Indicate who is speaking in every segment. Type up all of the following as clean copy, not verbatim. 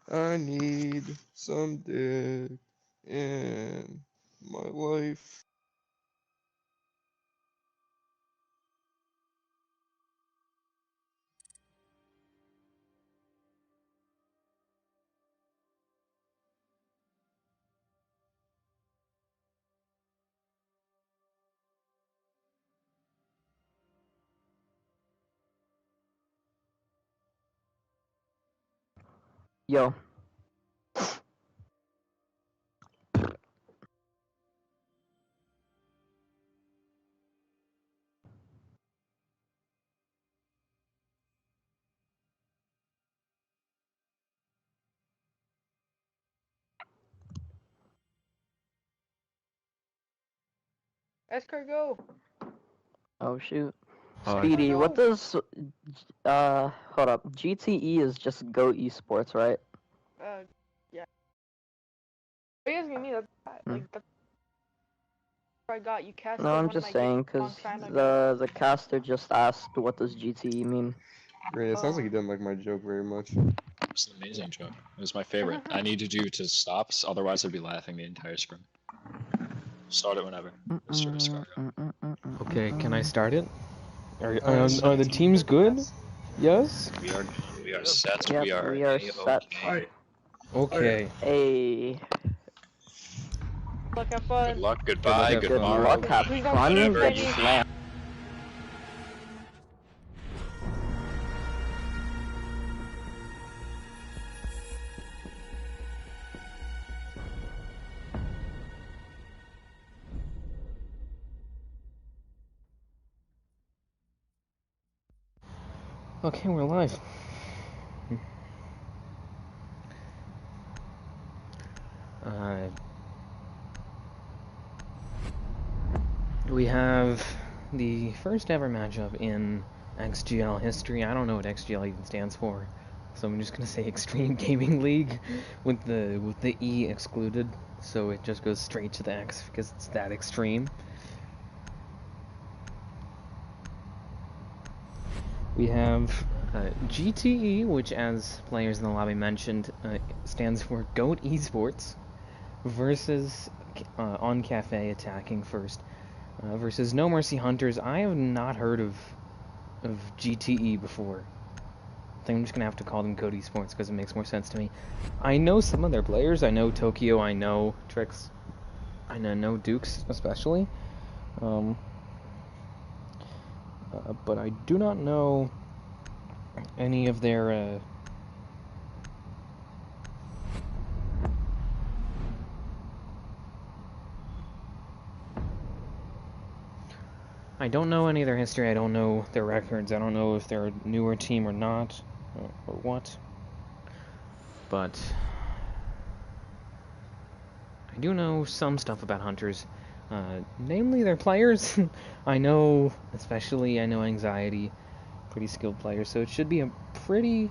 Speaker 1: I need some dick in my life.
Speaker 2: Yo.
Speaker 3: Escargot.
Speaker 2: Oh shoot.
Speaker 1: Hi.
Speaker 2: Speedy,
Speaker 3: no.
Speaker 2: what does hold up. GTE is just Go Esports, right?
Speaker 3: Yeah. Are you asking me? That's that's what I got. You cast
Speaker 2: No,
Speaker 3: it
Speaker 2: I'm
Speaker 3: one of
Speaker 2: just
Speaker 3: my games
Speaker 2: saying
Speaker 3: a long
Speaker 2: because
Speaker 3: time ago.
Speaker 2: the caster just asked what does GTE mean.
Speaker 1: Great. It sounds like you didn't like my joke very much.
Speaker 4: It's an amazing joke. It was my favorite. I needed you to stop, otherwise I'd be laughing the entire screen. Start it whenever, Mr. Escargot.
Speaker 5: Okay, can I start it? Are
Speaker 1: Alright.
Speaker 5: the teams good? Yes?
Speaker 4: We are set.
Speaker 2: Yep,
Speaker 4: we are
Speaker 2: we are set.
Speaker 4: A-okay.
Speaker 5: Okay.
Speaker 2: Hey.
Speaker 3: Look, have
Speaker 4: Good
Speaker 3: fun.
Speaker 4: luck, goodbye,
Speaker 5: Good
Speaker 2: Good
Speaker 4: tomorrow.
Speaker 2: luck, have
Speaker 3: Please don't
Speaker 2: fun,
Speaker 3: shoot
Speaker 4: Whatever
Speaker 2: good
Speaker 4: you
Speaker 2: slam.
Speaker 5: Okay, we're live. We have the first ever matchup in XGL history. I don't know what XGL even stands for, so I'm just gonna say Extreme Gaming League with the E excluded, so it just goes straight to the X because it's that extreme. We have GTE, which, as players in the lobby mentioned, stands for Goat Esports, versus On Cafe Attacking First, versus NoMercy Hunters. I have not heard of GTE before. I think I'm just gonna have to call them Goat Esports because it makes more sense to me. I know some of their players. I know Tokyo. I know Trix. I know Dukes especially. But I do not know any of their I don't know any of their history. I don't know their records. I don't know if they're a newer team or not, or what. But I do know some stuff about Hunters, namely their players. I know Anxiety, pretty skilled player, so it should be a pretty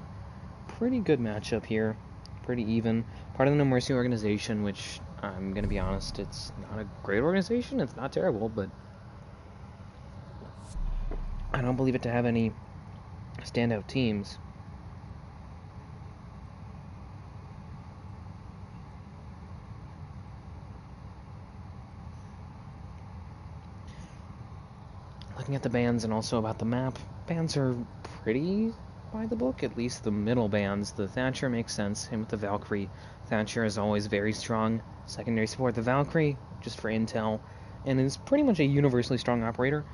Speaker 5: good matchup here, pretty even. Part of the NoMercy organization, which I'm gonna be honest, it's not a great organization. It's not terrible, but I don't believe it to have any standout teams. Looking at the bands and also about the map, bands are pretty by the book, at least the middle bands. The Thatcher makes sense, him with the Valkyrie. Thatcher is always very strong. Secondary support, the Valkyrie, just for intel, and is pretty much a universally strong operator.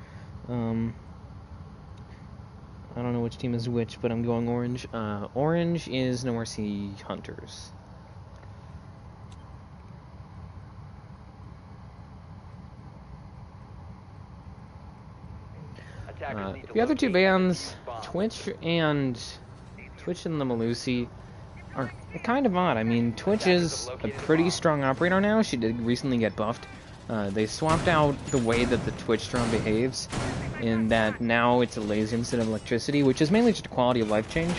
Speaker 5: I don't know which team is which, but I'm going orange. Orange is NoMercy Hunters. The other two bands, Twitch and the Malusi, are kind of odd. I mean, Twitch is a pretty strong operator now. She did recently get buffed. They swapped out the way that the Twitch drone behaves, in that now it's a laser instead of electricity, which is mainly just a quality of life change.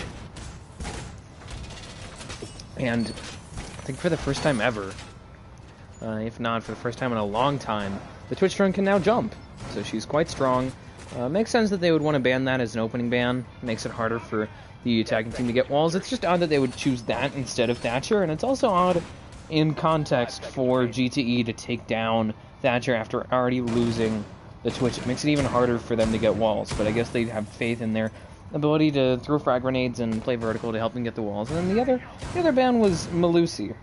Speaker 5: And I think for the first time ever, if not for the first time in a long time, the Twitch drone can now jump. So she's quite strong. Makes sense that they would want to ban that as an opening ban. Makes it harder for the attacking team to get walls. It's just odd that they would choose that instead of Thatcher, and it's also odd in context for GTE to take down Thatcher after already losing the Twitch. It makes it even harder for them to get walls, but I guess they have faith in their ability to throw frag grenades and play vertical to help them get the walls. And then the other ban was Malusi.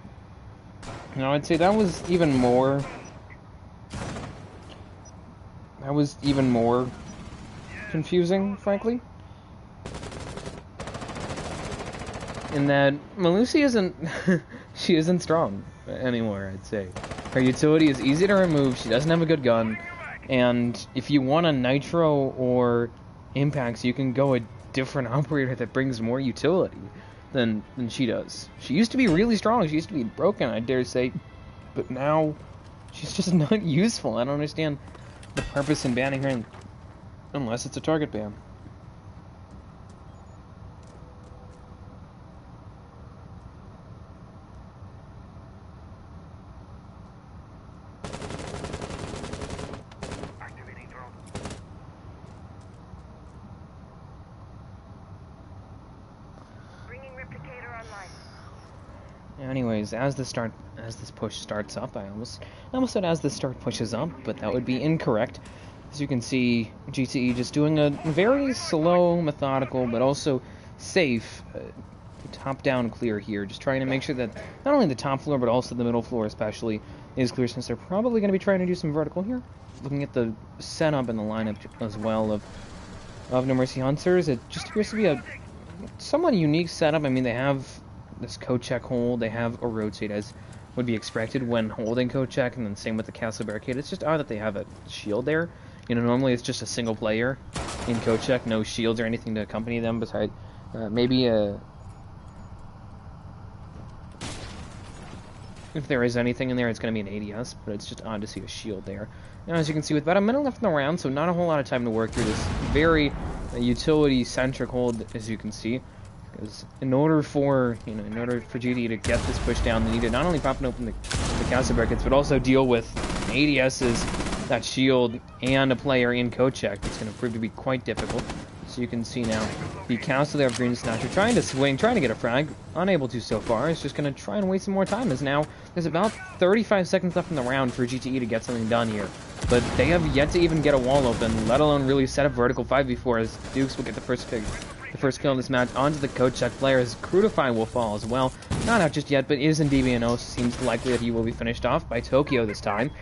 Speaker 5: I'd say that was even more confusing, frankly. In that Malusi isn't she isn't strong anymore, I'd say. Her utility is easy to remove, she doesn't have a good gun, and if you want a nitro or impacts, you can go a different operator that brings more utility than she does. She used to be really strong, she used to be broken, I dare say, but now she's just not useful. I don't understand the purpose in banning her unless it's a target ban. Anyways, as this push starts up, I almost said as the start pushes up, but that would be incorrect. As you can see, GTE just doing a very slow, methodical, but also safe top-down clear here, just trying to make sure that not only the top floor, but also the middle floor especially is clear, since they're probably going to be trying to do some vertical here. Looking at the setup and the lineup as well of NoMercy Hunters, it just appears to be a somewhat unique setup. I mean, they have this code check hold, they have a rotate as would be expected when holding code check, and then same with the castle barricade. It's just odd that they have a shield there. You know, normally it's just a single player in code check, no shields or anything to accompany them besides maybe if there is anything in there, it's going to be an ADS, but it's just odd to see a shield there. Now, as you can see, with about a minute left in the round, so not a whole lot of time to work through this very utility-centric hold, as you can see. Because in order for GTE to get this push down, they need to not only pop open the castle brackets, but also deal with ADSs, that shield, and a player in code check. It's going to prove to be quite difficult. So you can see now the castle there of Green Snatcher trying to swing, trying to get a frag, unable to so far. It's just going to try and waste some more time, as now there's about 35 seconds left in the round for GTE to get something done here. But they have yet to even get a wall open, let alone really set up vertical 5v4, as Dukes will get the first kill in this match onto the code check player, as Crutify will fall as well. Not out just yet, but is in DBNO, seems likely that he will be finished off by Tokyo this time,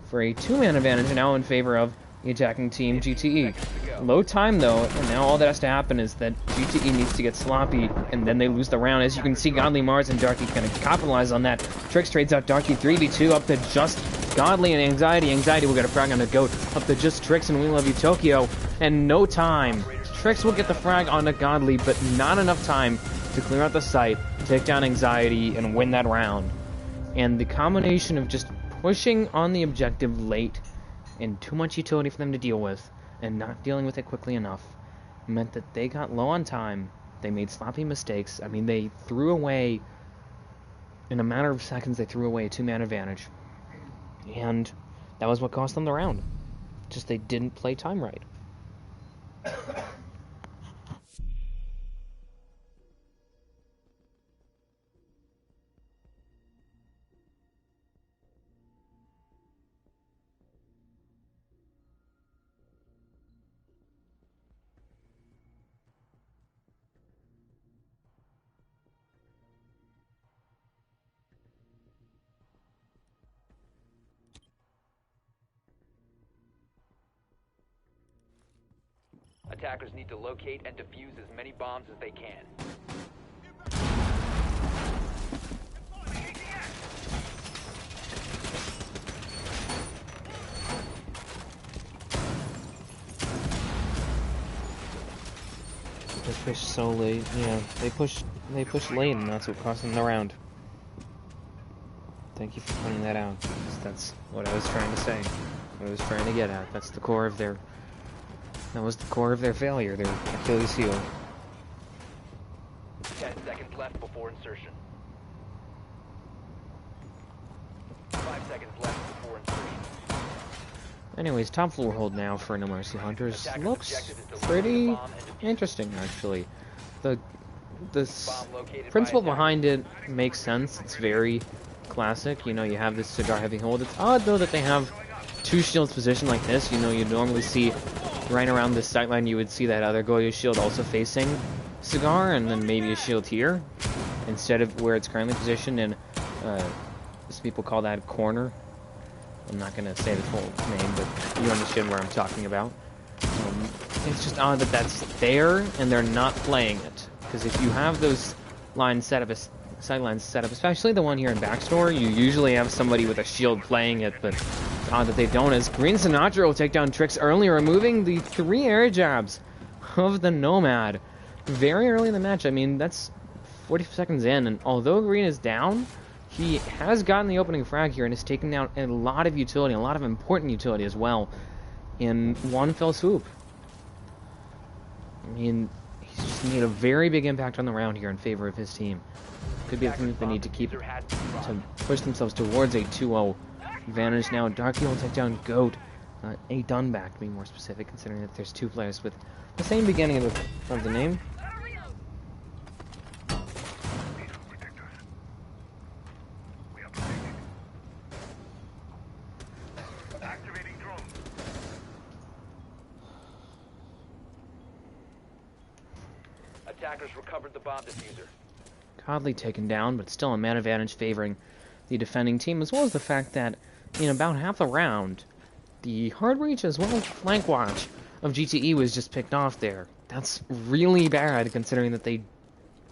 Speaker 5: for a 2-man advantage now in favor of the attacking team, GTE. Low time though, and now all that has to happen is that GTE needs to get sloppy, and then they lose the round. As you can see, Godly Mars and Darky kind of capitalize on that. Trix trades out Darky 3v2 up to just Godly and Anxiety. Anxiety will get a frag on the goat up to just Trix and We Love You Tokyo, and no time. Trix will get the frag onto Godly, but not enough time to clear out the site, take down Anxiety, and win that round. And the combination of just pushing on the objective late and too much utility for them to deal with, and not dealing with it quickly enough, meant that they got low on time. They made sloppy mistakes. I mean, they threw away, in a matter of seconds, they threw away a 2-man advantage. And that was what cost them the round. Just they didn't play time right.
Speaker 6: Attackers need to locate and defuse as many bombs as they can.
Speaker 5: They pushed so late. Yeah, they pushed late, and that's what cost them the round. Thank you for pointing that out. That's what I was trying to say. What I was trying to get at. That's the core of their. That was the core of their failure. Their Achilles heel.
Speaker 6: 10 seconds left before insertion. 5 seconds left before insertion.
Speaker 5: Anyways, top floor hold now for NoMercy Hunters. Looks pretty interesting, actually. The principle behind it makes sense. It's very classic. You know, you have this cigar heavy hold. It's odd, though, that they have two shields positioned like this. You know, you normally see right around this sightline, you would see that other Goyo shield also facing cigar, and then maybe a shield here, instead of where it's currently positioned in, some people call that corner. I'm not going to say the full name, but you understand where I'm talking about. It's just odd that that's there, and they're not playing it. Because if you have those lines set up, sidelines set up, especially the one here in Backstore, you usually have somebody with a shield playing it, but it's odd that they don't, as Green Sinatra will take down Tricks early, removing the 3 air jabs of the Nomad very early in the match. I mean, that's 40 seconds in, and although Green is down, he has gotten the opening frag here and has taken down a lot of utility, a lot of important utility as well, in one fell swoop. I mean, he's just made a very big impact on the round here in favor of his team. Could be a thing that they need to keep to push themselves towards a 2-0 advantage now. Darky will take down Goat, a Dunback to be more specific, considering that there's 2 players with the same beginning of the name.
Speaker 6: Attackers recovered the bomb diffuser.
Speaker 5: Godly taken down, but still a man advantage favoring the defending team, as well as the fact that in about half a round, the hard reach as well as flank watch of GTE was just picked off there. That's really bad, considering that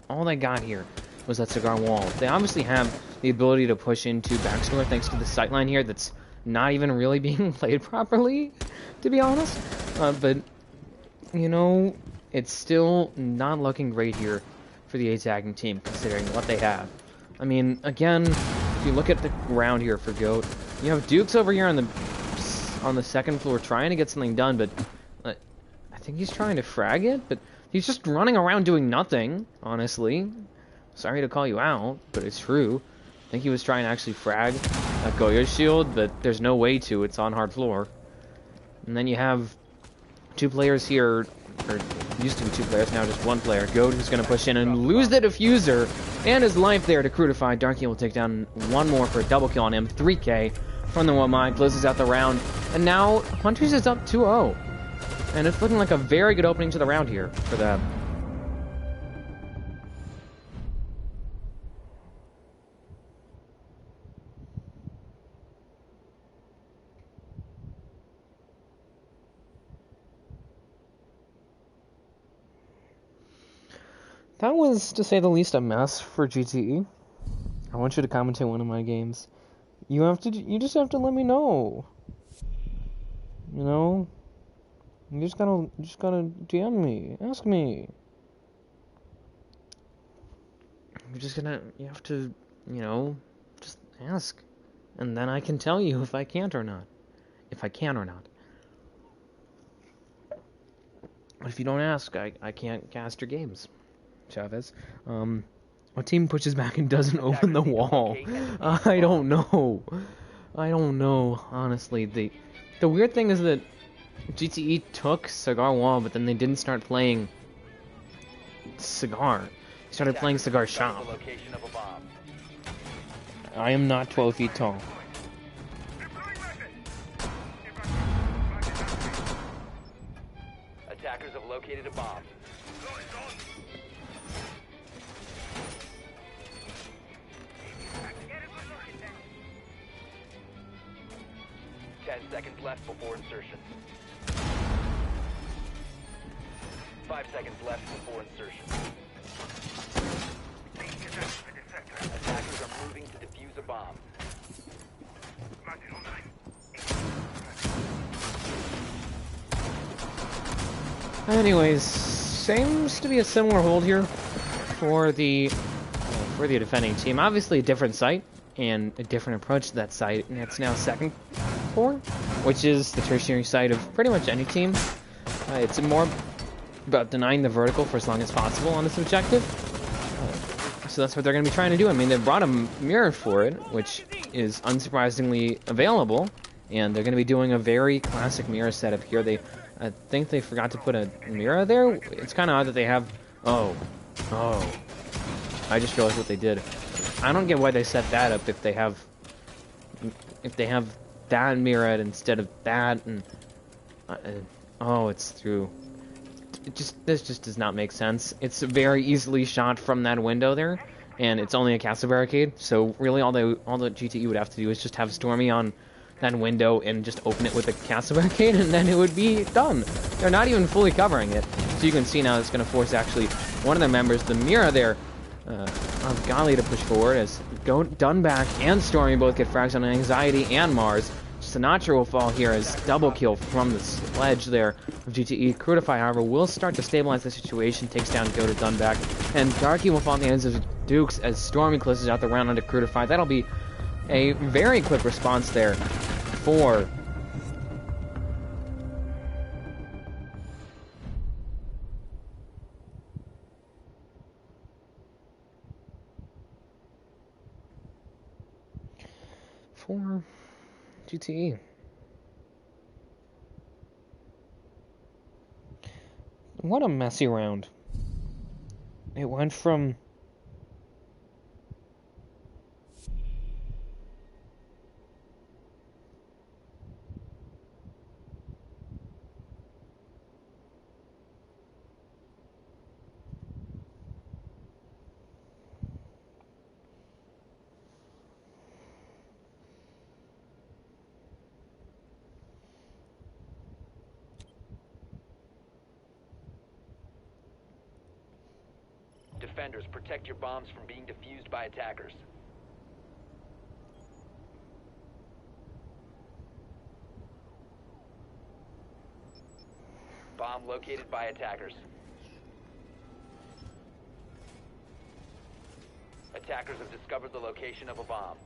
Speaker 5: all they got here was that cigar wall. They obviously have the ability to push into Backstore thanks to the sightline here that's not even really being played properly, to be honest. But, you know, it's still not looking great here for the attacking team, considering what they have. I mean, again, if you look at the round here for Goat, you have Dukes over here on the second floor trying to get something done, but I think he's trying to frag it, but he's just running around doing nothing, honestly. Sorry to call you out, but it's true. I think he was trying to actually frag a Goyo shield, but there's no way to. It's on hard floor. And then you have 2 players here, or used to be 2 players, now just 1 player. Goat, who's going to push in and lose the diffuser and his life there to Crutify. Darky will take down 1 more for a double kill on him. 3K from the 1 mine, closes out the round. And now Hunters is up 2-0. And it's looking like a very good opening to the round here for them. That was, to say the least, a mess for GTE. I want you to commentate one of my games. You just have to let me know. You know? You just gotta DM me. Ask me. You have to, you know, just ask. And then I can tell you if I can't or not. If I can or not. But if you don't ask, I can't cast your games. Chavez. What team pushes back and doesn't open the wall? I don't know. Honestly. The weird thing is that GTE took Cigar Wall, but then they didn't start playing Cigar. They started playing Cigar Shop. I am not 12 feet tall.
Speaker 6: Attackers have located a bomb. Seconds left before insertion. 5 seconds left before insertion. Attackers are moving to defuse a bomb.
Speaker 5: Anyways, seems to be a similar hold here for the defending team. Obviously a different site and a different approach to that site, and it's now second floor, which is the tertiary site of pretty much any team. It's more about denying the vertical for as long as possible on this objective. So that's what they're going to be trying to do. I mean, they brought a mirror for it, which is unsurprisingly available And they're going to be doing a very classic mirror setup here. I think they forgot to put a mirror there. It's kind of odd that they have... Oh. I just realized what they did. I don't get why they set that up if they have that mirrored instead of that, and... oh, it's through... This just does not make sense. It's very easily shot from that window there, and it's only a castle barricade, so really all the GTE would have to do is just have Stormy on that window and just open it with a castle barricade, and then it would be done. They're not even fully covering it, so you can see now it's going to force actually one of their members, the mirror there, of Golly, to push forward as Dunback and Stormy both get frags on Anxiety and Mars. Sinatra will fall here as double kill from the sledge there of GTE. Crutify, however, will start to stabilize the situation, takes down Go to Dunback, and Darky will fall in the hands of Dukes as Stormy closes out the round onto Crutify. That'll be a very quick response there for GTE. What a messy round. It went from
Speaker 6: Defenders, protect your bombs from being defused by attackers. Bomb located by attackers. Attackers have discovered the location of a bomb.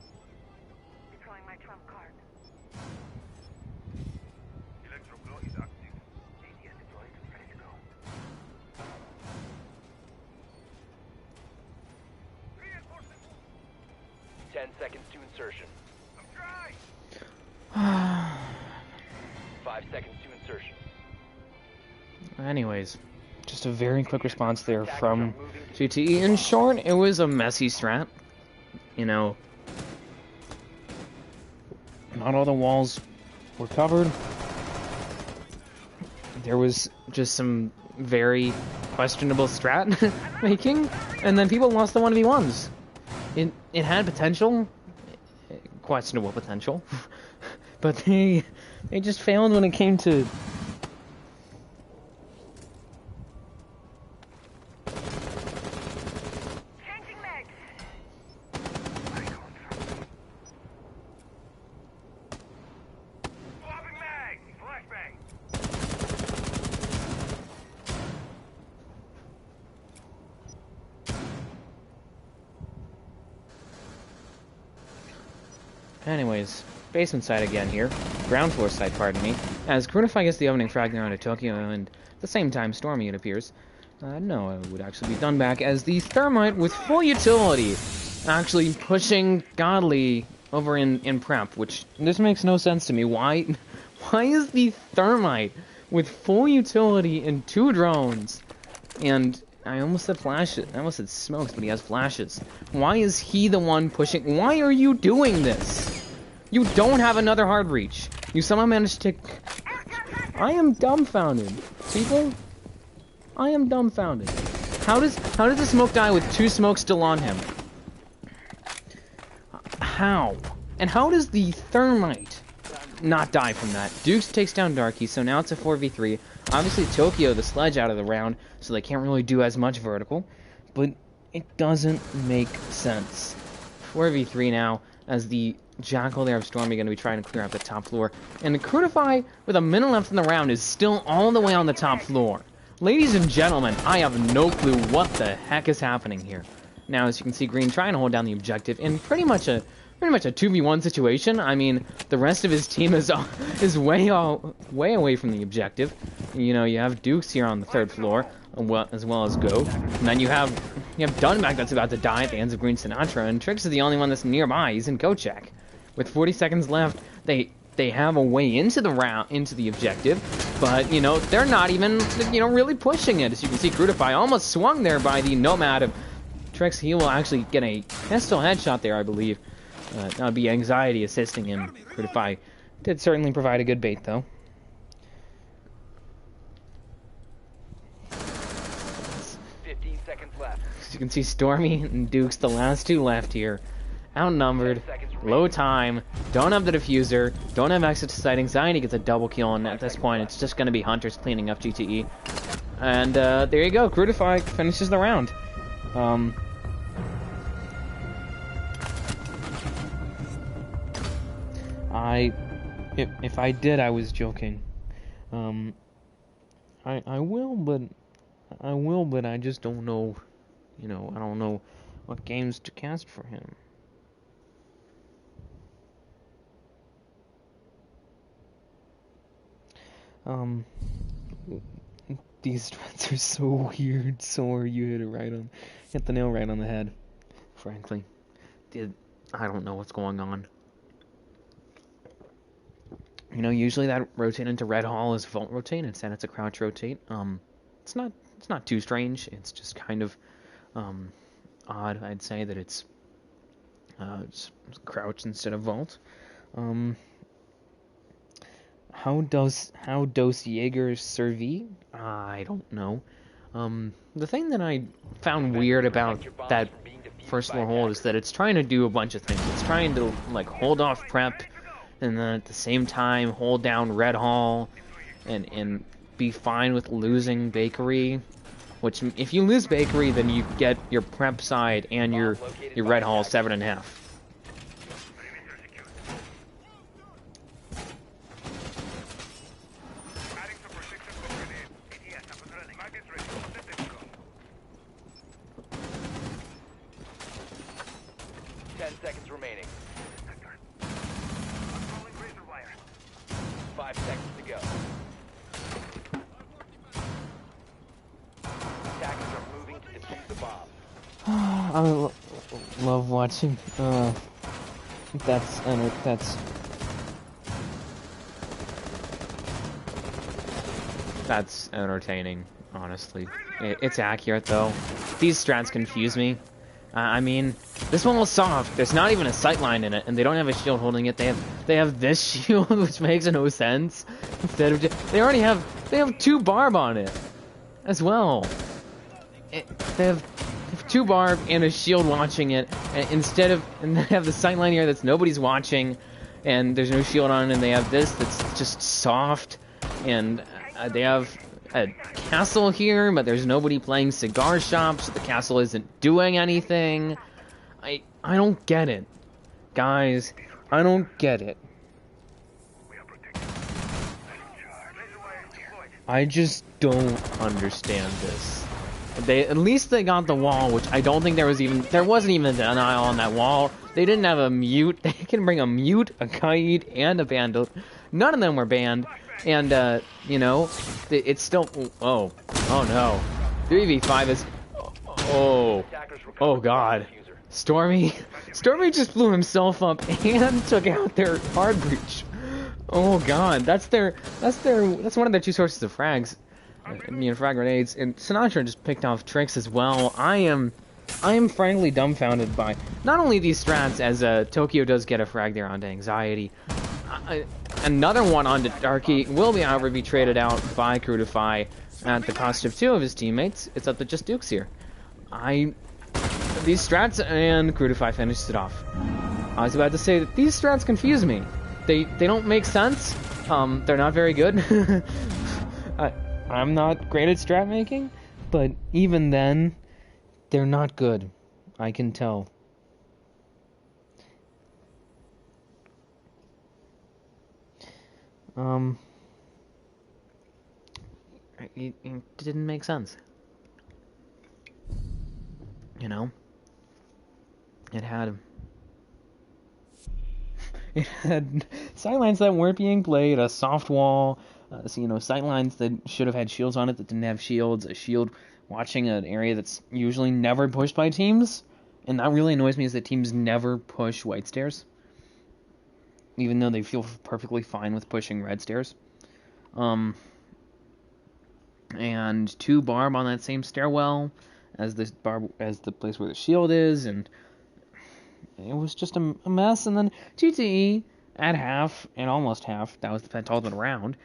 Speaker 7: Deploying my trump card. Electroglow is active. GTE is deployed, ready to go. Reinforcement.
Speaker 6: 10 seconds to insertion.
Speaker 7: I'm dry.
Speaker 6: 5 seconds to insertion.
Speaker 5: Anyways, just a very quick response there from GTE. In short, it was a messy strat. You know, not all the walls were covered. There was just some very questionable strat making, and then people lost the 1v1s. It had potential, questionable potential, but they just failed when it came to
Speaker 7: Changing legs. Swapping mag. Flashbang.
Speaker 5: Anyways, basement side again here. Ground floor side, pardon me. As Crutify gets the opening frag around to Tokyo, and at the same time Stormy, it appears. No, it would actually be done back as the Thermite with full utility actually pushing Godly over in prep, which this makes no sense to me. Why is the Thermite with full utility and 2 drones, and I almost said flashes, I almost said smokes, but he has flashes. Why is he the one pushing? Why are you doing this? You don't have another hard reach. You somehow managed to... I am dumbfounded. People, I am dumbfounded. How does the smoke die with 2 smokes still on him? How? And how does the Thermite not die from that? Dukes takes down Darky, so now it's a 4v3. Obviously Tokyo, the sledge, out of the round, so they can't really do as much vertical, but it doesn't make sense. 4v3 now, as the Jackal there of Stormy going to be trying to clear out the top floor, and the Crutify, with a minute left in the round, is still all the way on the top floor. Ladies and gentlemen, I have no clue what the heck is happening here. Now, as you can see, Green trying to hold down the objective in pretty much a 2v1 situation. I mean, the rest of his team is way away from the objective. You know, you have Dukes here on the 3rd floor, as well as Go. And then you have Dunback that's about to die at the hands of Green Sinatra, and Trix is the only one that's nearby. He's in Go check. With 40 seconds left, they they have a way into the objective, but you know they're not even really pushing it. As you can see, Crutify almost swung there by the Nomad of Trix. He will actually get a pistol headshot there, I believe. That would be Anxiety assisting him. Crutify did certainly provide a good bait, though.
Speaker 6: 15 seconds left.
Speaker 5: As you can see, Stormy and Duke's the last two left here. Outnumbered, low time, don't have the diffuser, don't have access to site. Anxiety gets a double kill, and at this point, it's just going to be Hunters cleaning up GTE. And there you go, Crutify finishes the round. If I did, I was joking. I will, but I just don't know. I don't know what games to cast for him. These strats are so weird. Sorry, you hit the nail right on the head. Frankly, I don't know what's going on. Usually that rotate into Red Hall is vault rotate. Instead, it's a crouch rotate. It's not too strange. It's just kind of odd. I'd say that it's crouch instead of vault. How does Jaeger survive? I don't know. The thing that I found weird about that first floor hold is that it's trying to do a bunch of things. It's trying to hold off prep, and then at the same time hold down Red Hall, and be fine with losing Bakery. Which, if you lose Bakery, then you get your prep side and your Red Hall 7.5. I love watching. That's entertaining. Honestly, it's accurate though. These strats confuse me. I mean, this one was soft. There's not even a sightline in it, and they don't have a shield holding it. They have this shield, which makes no sense. Instead of they have 2 barb on it, as well. They have 2 barb and a shield watching it, and they have the sightline here that's nobody's watching, and there's no shield on it, and they have this that's just soft, and they have a castle here, but there's nobody playing cigar shop, so the castle isn't doing anything. I don't get it, guys. I don't get it. I just don't understand this. At least they got the wall, which I don't think there wasn't even a denial on that wall. They didn't have a mute. They can bring a mute, a kite, and a bandit. None of them were banned. And, it's still... Oh no. 3v5 is... Oh god. Stormy just blew himself up and took out their hard breach. Oh god, that's one of their 2 sources of frags. Frag grenades, and Sinatra just picked off Trix as well. I am frankly dumbfounded by not only these strats, as Tokyo does get a frag there onto Anxiety. Another one onto Darky will be, however, be traded out by Crutify at the cost of 2 of his teammates. It's up to just Dukes here. These strats, and Crutify finishes it off. I was about to say that these strats confuse me. They don't make sense. They're not very good. I'm not great at strat making, but even then, they're not good. I can tell. It didn't make sense. It had sightlines that weren't being played, a soft wall, sightlines that should have had shields on it that didn't have shields, a shield watching an area that's usually never pushed by teams, and that really annoys me is that teams never push white stairs. even though they feel perfectly fine with pushing red stairs. And 2 barb on that same stairwell as the place where the shield is, and it was just a mess. And then GTE at half and almost half, that was the penultimate round,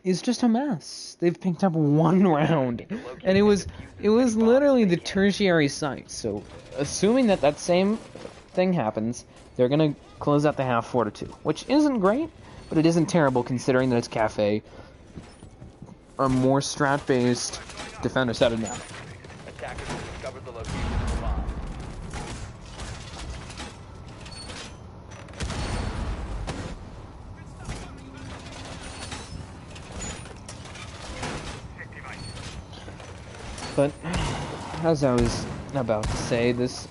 Speaker 5: is just a mess. They've picked up 1 round, and it was literally the tertiary site. So assuming that same thing happens, they're gonna close out the half 4-2, which isn't great, but it isn't terrible considering that it's Cafe, a more strat-based defender setting now.
Speaker 6: Attackers have discovered the location of the bomb.
Speaker 5: But as I was about to say,
Speaker 6: 10 seconds.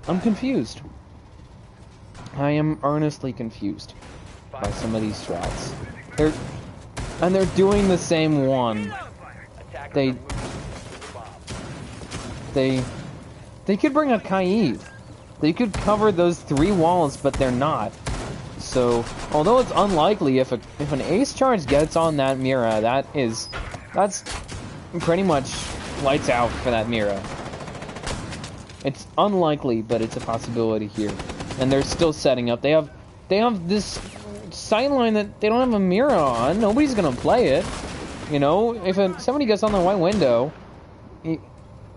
Speaker 5: I'm confused. I am earnestly confused by some of these strats. They're doing the same one.
Speaker 6: Attackers
Speaker 5: They
Speaker 6: are moving to the bomb.
Speaker 5: they could bring a Kaid. They could cover those 3 walls, but they're not. So, although it's unlikely, if an ace charge gets on that Mira, that's pretty much lights out for that Mira. It's unlikely, but it's a possibility here. And they're still setting up. They have this sightline that they don't have a Mira on. Nobody's gonna play it. You know, if somebody gets on the white window,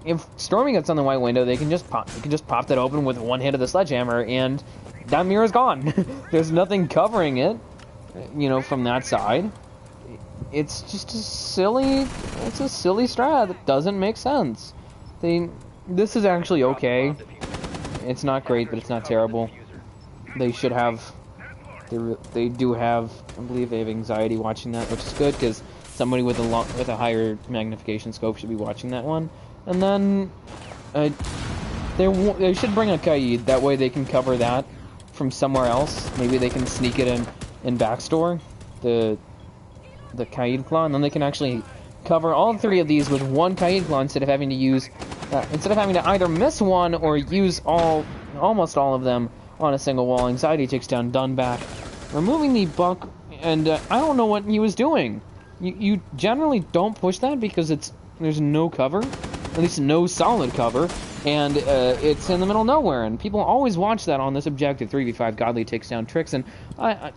Speaker 5: if Stormy gets on the white window, they can just pop that open with 1 hit of the sledgehammer, and that Mira's gone. There's nothing covering it, you know, from that side. It's just a silly strat that doesn't make sense. This is actually okay. It's not great, but it's not terrible. They should have, they do have, I believe they have anxiety watching that, which is good, because somebody with a higher magnification scope should be watching that one. And then, they should bring a Kaid, that way they can cover that from somewhere else. Maybe they can sneak it in backstore, the Kaid claw, and then they can actually cover all 3 of these with 1 Kaid claw instead of having to either miss one or use almost all of them on a single wall. Anxiety takes down Dunback, removing the buck, and I don't know what he was doing. You generally don't push that because there's no cover, at least no solid cover, and it's in the middle of nowhere, and people always watch that on this objective. 3v5 Godly takes down Tricks, and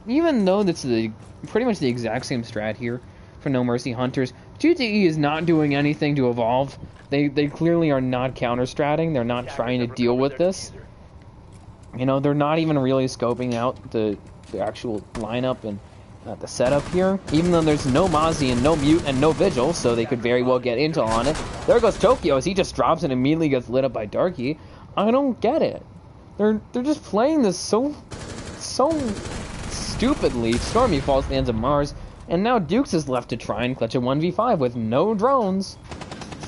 Speaker 5: even though that's pretty much the exact same strat here for NoMercy Hunters, GTE is not doing anything to evolve. They clearly are not counter-stratting. They're not trying to deal with this. You know, they're not even really scoping out the actual lineup and the setup here. Even though there's no Mozzie and no Mute and no Vigil, so they could very well get Intel on it. There goes Tokyo as he just drops and immediately gets lit up by Darky. I don't get it. They're just playing this so stupidly. Stormy falls to the hands of Mars, and now Dukes is left to try and clutch a 1v5 with no drones.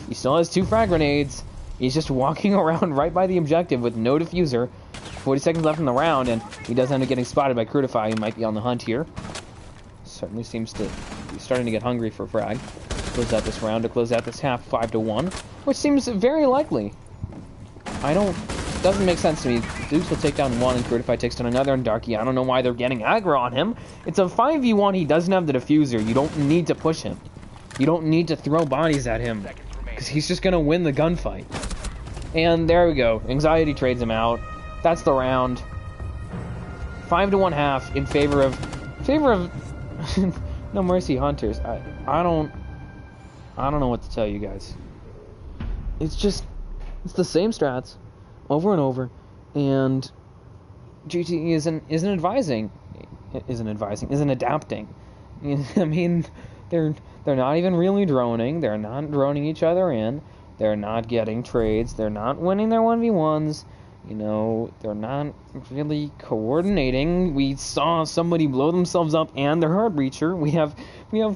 Speaker 5: He still has 2 frag grenades. He's just walking around right by the objective with no diffuser. 40 seconds left in the round, and he does end up getting spotted by Crutify, who might be on the hunt here. Certainly seems to be starting to get hungry for frag. Close out this round to close out this half 5-1, which seems very likely. Doesn't make sense to me. Dukes will take down 1 and Crutify takes down another, and Darky, I don't know why they're getting aggro on him. It's a 5v1, he doesn't have the diffuser. You don't need to push him. You don't need to throw bodies at him, because he's just gonna win the gunfight. And there we go. Anxiety trades him out. That's the round. 5-1 half in favor of NoMercy Hunters. I don't know what to tell you guys. It's the same strats over and over, and GTE isn't adapting. I mean, they're not even really droning. They're not droning each other in. They're not getting trades. They're not winning their 1v1s. You know, they're not really coordinating. We saw somebody blow themselves up and their heart breacher. We have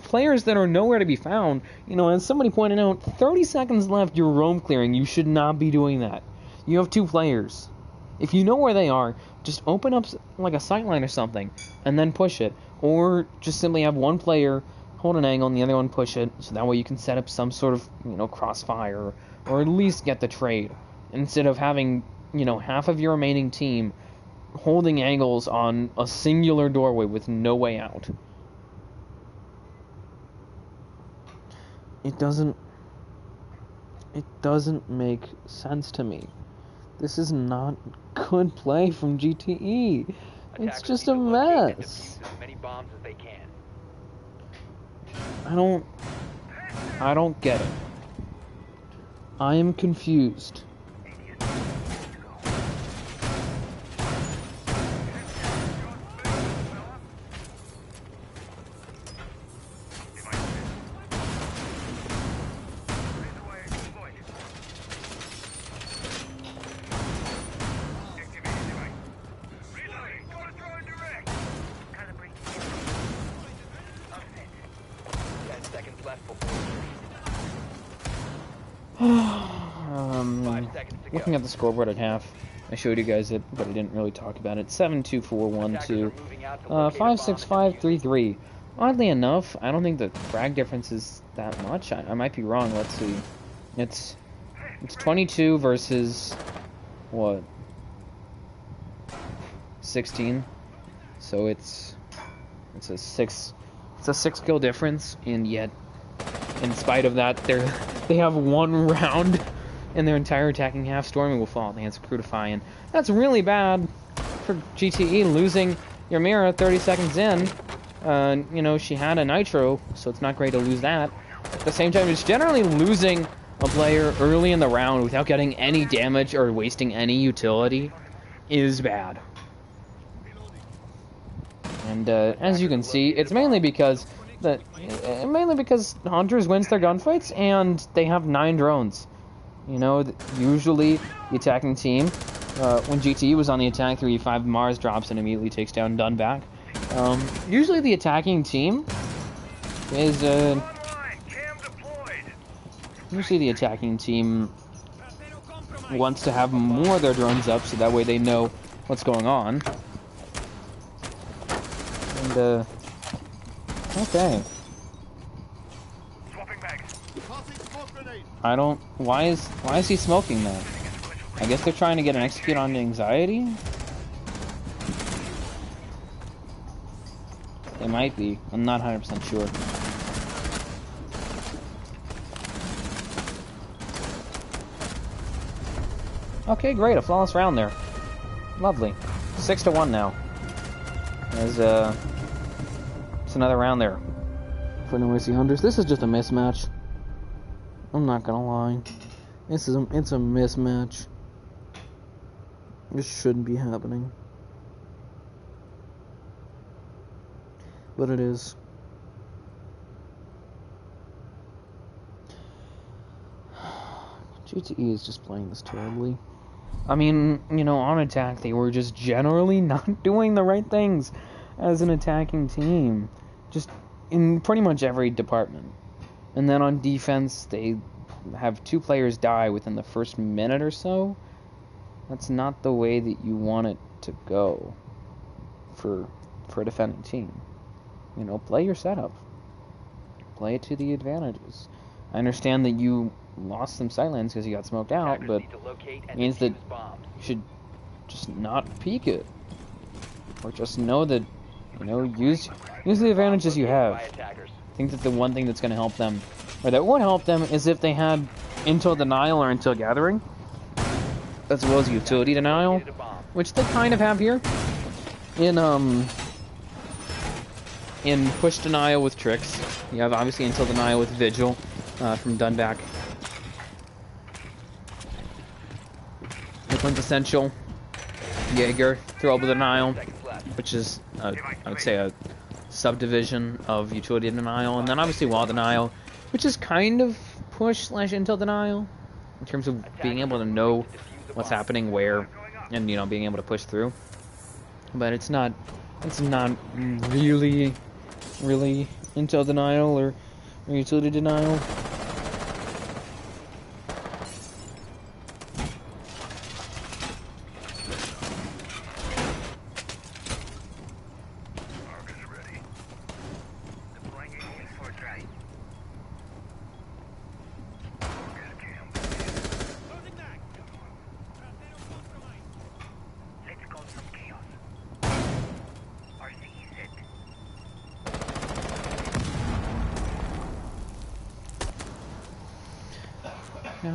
Speaker 5: players that are nowhere to be found. You know, as somebody pointed out, 30 seconds left, you're roam clearing. You should not be doing that. You have 2 players. If you know where they are, just open up like a sightline or something and then push it. Or just simply have 1 player hold an angle and the other one push it, so that way you can set up some sort of, you know, crossfire, or at least get the trade, instead of having, you know, half of your remaining team holding angles on a singular doorway with no way out. It doesn't make sense to me. This is not good play from GTE. It's
Speaker 6: Attackers
Speaker 5: just
Speaker 6: need
Speaker 5: a
Speaker 6: to locate and
Speaker 5: mess.
Speaker 6: defuse as many bombs as they can.
Speaker 5: I don't get it. I am confused.
Speaker 7: Reloading. Gotta throw it direct. Calibrate.
Speaker 6: 10 seconds left before
Speaker 5: Um,
Speaker 6: 5 seconds to
Speaker 5: looking
Speaker 6: go.
Speaker 5: at the scoreboard at half, I showed you guys it, but I didn't really talk about it. 7-2-4-1-2, 5-6-5-3-3. Oddly enough, I don't think the frag difference is that much. I might be wrong. Let's see. It's 22 versus what? 16. So it's a 6 kill difference, and yet in spite of that, they have one round in their entire attacking half. Stormy will fall at the hands of Crutify, and that's really bad for GTE, losing Ymira 30 seconds in. You know, she had a nitro, so it's not great to lose that. At the same time, it's generally losing a player early in the round without getting any damage or wasting any utility is bad. And as you can see, it's mainly because Hunters wins their gunfights and they have 9 drones. You know, usually the attacking team, when GTE was on the attack 3v5, Mars drops and immediately takes down Dunback. Usually the attacking team is usually the attacking team wants to have more of their drones up so that way they know what's going on. And okay. I don't. Why is he smoking that? I guess they're trying to get an execute on anxiety. They might be. I'm not 100% sure. Okay, great. A flawless round there. Lovely. 6-1 now. As it's another round there for NoMercy Hunters. This is just a mismatch. I'm not gonna lie. It's a mismatch. This shouldn't be happening. But it is. GTE is just playing this terribly. I mean, you know, on attack they were just generally not doing the right things as an attacking team. Just in pretty much every department. And then on defense, they have 2 players die within the first minute or so. That's not the way that you want it to go for a defending team. You know, play your setup. Play it to the advantages. I understand that you lost some sightlines because you got smoked out, but it means that you should just not peek it. Or just know that, you know, use the advantages you have. I think that the one thing that's going to help them, or that would help them, is if they had intel denial or intel gathering, as well as utility denial, which they kind of have here. In push denial with tricks, you have obviously intel denial with Vigil from Dunback. The quintessential Jaeger throwable denial, which is I would say a subdivision of utility denial, and then obviously wall denial, which is kind of push / intel denial in terms of being able to know what's happening where, and you know, being able to push through. But it's not really intel denial or utility denial.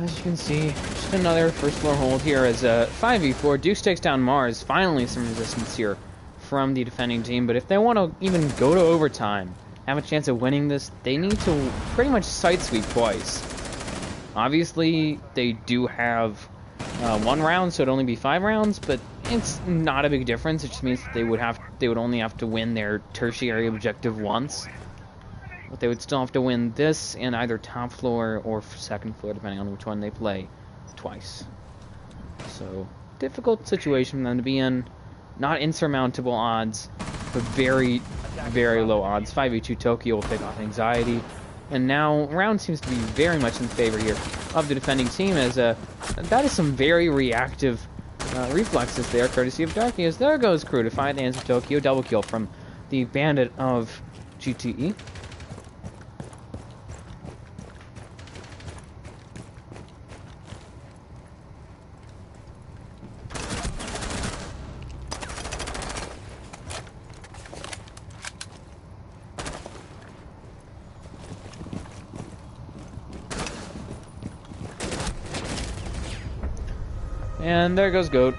Speaker 5: As you can see, just another first floor hold here as a 5v4. Deuce takes down Mars. Finally some resistance here from the defending team, but if they want to even go to overtime, have a chance of winning this, they need to pretty much side sweep twice. Obviously, they do have one round, so it'd only be 5 rounds, but it's not a big difference. It just means that they would only have to win their tertiary objective once. But they would still have to win this in either top floor or second floor, depending on which one they play, twice. So, difficult situation for them to be in. Not insurmountable odds, but very, very low odds. 5v2 Tokyo will take off anxiety. And now, round seems to be very much in favor here of the defending team, as that is some very reactive reflexes there, courtesy of Darky, as there goes Crew to find the hands of Tokyo. Double kill from the Bandit of GTE. And there goes Goat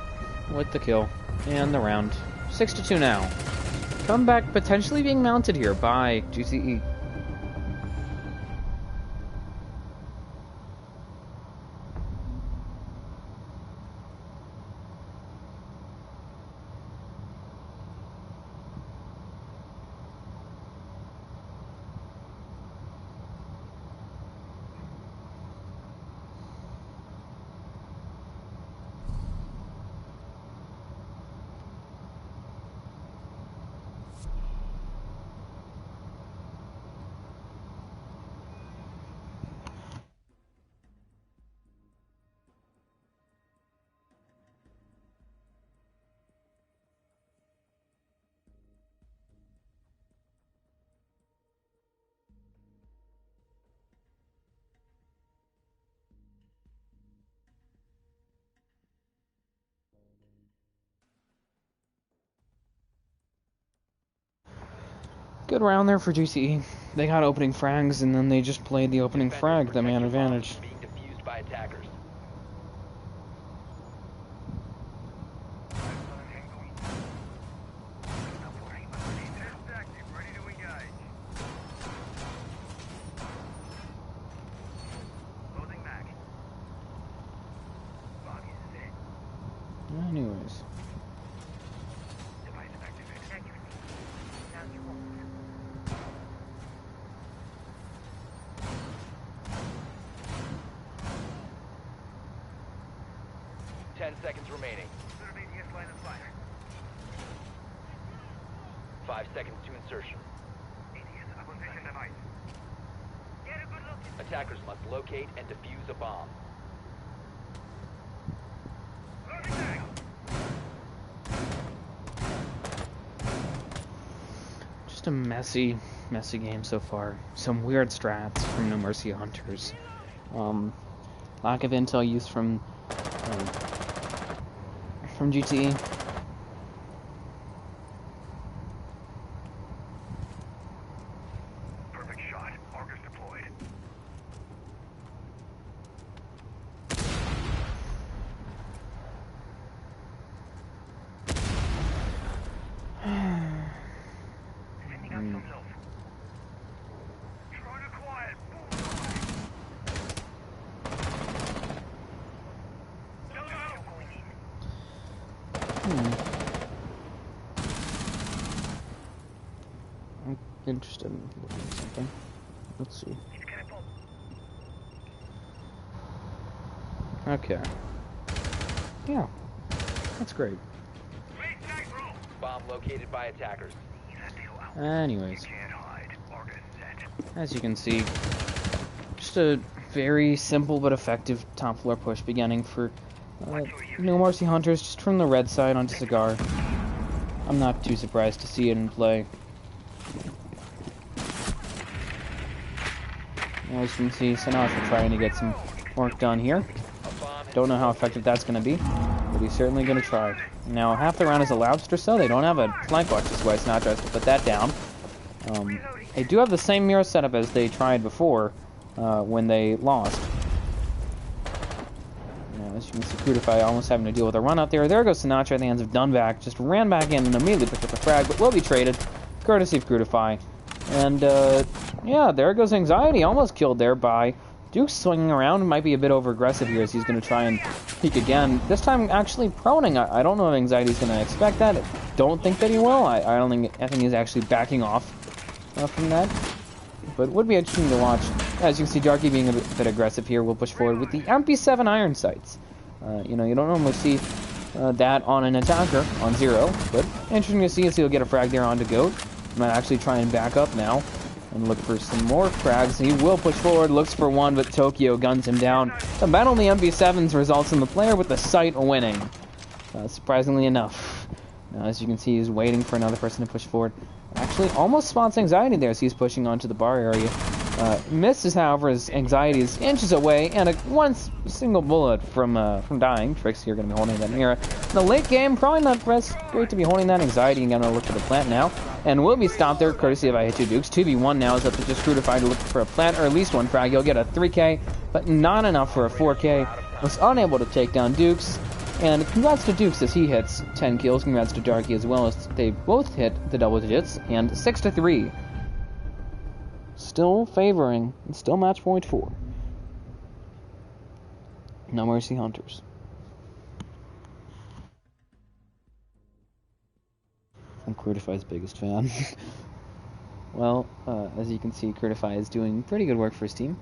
Speaker 5: with the kill and the round. 6-2 now. Comeback potentially being mounted here by GTE. Good round there for GTE. They got opening frags, and then they just played the opening frag, the man advantage.
Speaker 6: Being defused by attackers.
Speaker 7: Ready to engage. Loading mag. Bug is set.
Speaker 5: Anyways.
Speaker 7: Device activated. Now you won't.
Speaker 6: 10 seconds remaining.
Speaker 7: Intermediate line of fire.
Speaker 6: 5 seconds to insertion.
Speaker 7: ADS acquisition device. Get a good look.
Speaker 6: Attackers must locate and defuse a bomb.
Speaker 7: Loading mag.
Speaker 5: Just a messy game so far. Some weird strats from NoMercy Hunters. Lack of intel use from GTE.
Speaker 7: Perfect shot. Argus deployed. Sending out some love. Try to quiet.
Speaker 5: I'm interested in looking at something. Let's see.
Speaker 7: It's gonna pop.
Speaker 5: Okay. Yeah. That's great.
Speaker 7: Please tag roll.
Speaker 6: Bomb located by attackers.
Speaker 5: Anyways,
Speaker 7: Can't hide. Argus set.
Speaker 5: as you can see, just a very simple but effective top floor push beginning for NoMercy Hunters, just from the red side onto Cigar. I'm not too surprised to see it in play. As you can see, Sinatra trying to get some work done here. Don't know how effective that's going to be, but he's certainly going to try. Now, half the round is elapsed or so. They don't have a flank watch, this is why Sinatra has to put that down. They do have the same mirror setup as they tried before when they lost. As you can see, Crutify almost having to deal with a run out there. There goes Sinatra in the hands of Dunback. Just ran back in and immediately picked up a frag, but will be traded, courtesy of Crutify. And, yeah, there goes Anxiety. Almost killed there by Duke swinging around. Might be a bit over-aggressive here as he's going to try and peek again. This time actually proning. I don't know if Anxiety's going to expect that. I don't think that he will. I think he's actually backing off from that. But would be interesting to watch. As you can see, Darky being a bit aggressive here will push forward with the MP7 iron sights. You know, you don't normally see that on an attacker on 0, but interesting to see as he'll get a frag there onto Goat. Might actually try and back up now and look for some more frags. He will push forward, looks for one, but Tokyo guns him down. The battle on the MP7s results in the player with the sight winning. Surprisingly enough. Now, as you can see, he's waiting for another person to push forward. Actually, almost spots Anxiety there as he's pushing onto the bar area. Misses, however, as Anxiety is inches away, and one single bullet from dying. Tricks here going to be holding that mirror. In the late game, probably not great to be holding that. Anxiety and going to look for the plant now, and will be stopped there, courtesy of I Hit 2 Dukes. 2v1 now is up to just Crutify to look for a plant, or at least one frag. He'll get a 3k, but not enough for a 4k. Was unable to take down Dukes. And congrats to Dukes as he hits 10 kills. Congrats to Darky as well as they both hit the double digits. And 6-3. Still favoring. And still match point 4. NoMercy Hunters. I'm Crutify's biggest fan. Well, as you can see, Crutify is doing pretty good work for his team.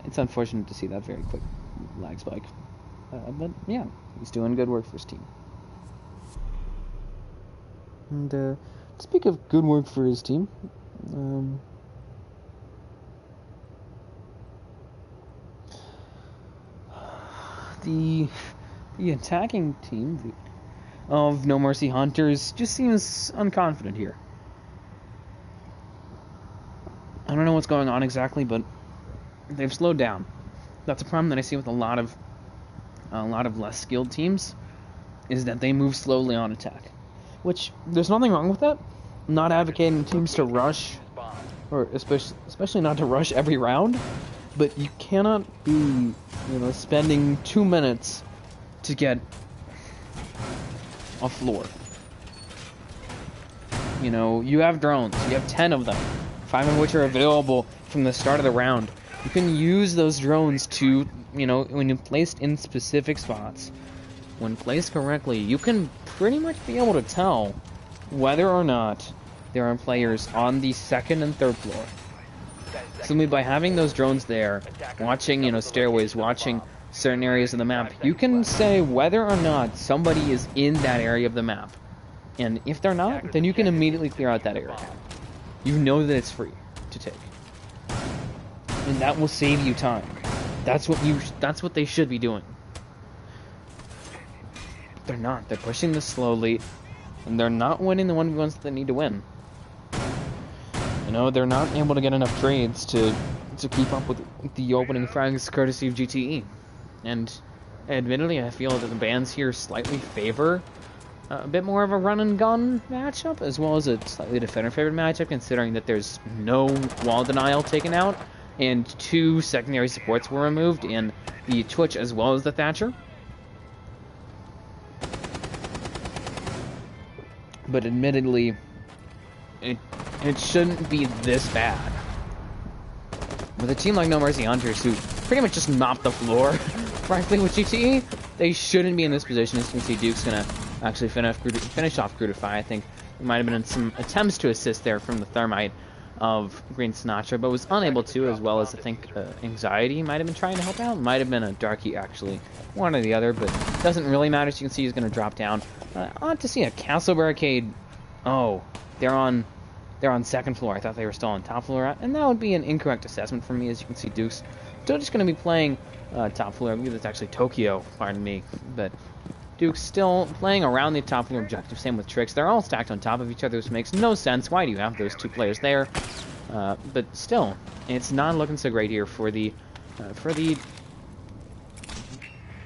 Speaker 5: It's unfortunate to see that very quick lag spike. But yeah, he's doing good work for his team. And to speak of good work for his team, the attacking team of NoMercy Hunters just seems unconfident here. I don't know what's going on exactly, but they've slowed down. That's a problem that I see with a lot of less skilled teams, is that they move slowly on attack. Which, there's nothing wrong with that. I'm not advocating teams to rush, or especially not to rush every round, but you cannot be, spending 2 minutes to get a floor. You have drones, you have 10 of them, 5 of which are available from the start of the round. You can use those drones to, when you're placed in specific spots, when placed correctly, you can pretty much be able to tell whether or not there are players on the 2nd and 3rd floor. Simply by having those drones there, watching, stairways, watching certain areas of the map, you can say whether or not somebody is in that area of the map. And if they're not, then you can immediately clear out that area. You know that it's free to take. And that will save you time. That's what they should be doing. They're not. They're pushing this slowly, and they're not winning the 1v1s that they need to win. They're not able to get enough trades to keep up with the opening frags courtesy of GTE. And admittedly, I feel that the bans here slightly favor a bit more of a run-and-gun matchup, as well as a slightly defender-favored matchup, considering that there's no wall denial taken out, and 2 secondary supports were removed in the Twitch as well as the Thatcher. But admittedly, it shouldn't be this bad. With a team like NoMercy Hunters, who pretty much just mopped the floor, frankly, with GTE, they shouldn't be in this position. As you can see, Duke's gonna actually finish off Crutify. I think there might have been some attempts to assist there from the Thermite of Green Sinatra, but was unable to, as well as I think Anxiety might have been trying to help out. Might have been a Darky, actually. One or the other, but doesn't really matter. As you can see, he's going to drop down. Odd to see a Castle Barricade. Oh, they're on 2nd floor. I thought they were still on top floor, and that would be an incorrect assessment for me. As you can see, Duke's still just going to be playing top floor. I believe that's actually Tokyo, pardon me, but Duke's still playing around the top floor objective. Same with Tricks. They're all stacked on top of each other, which makes no sense. Why do you have those 2 players there? But still, it's not looking so great here for the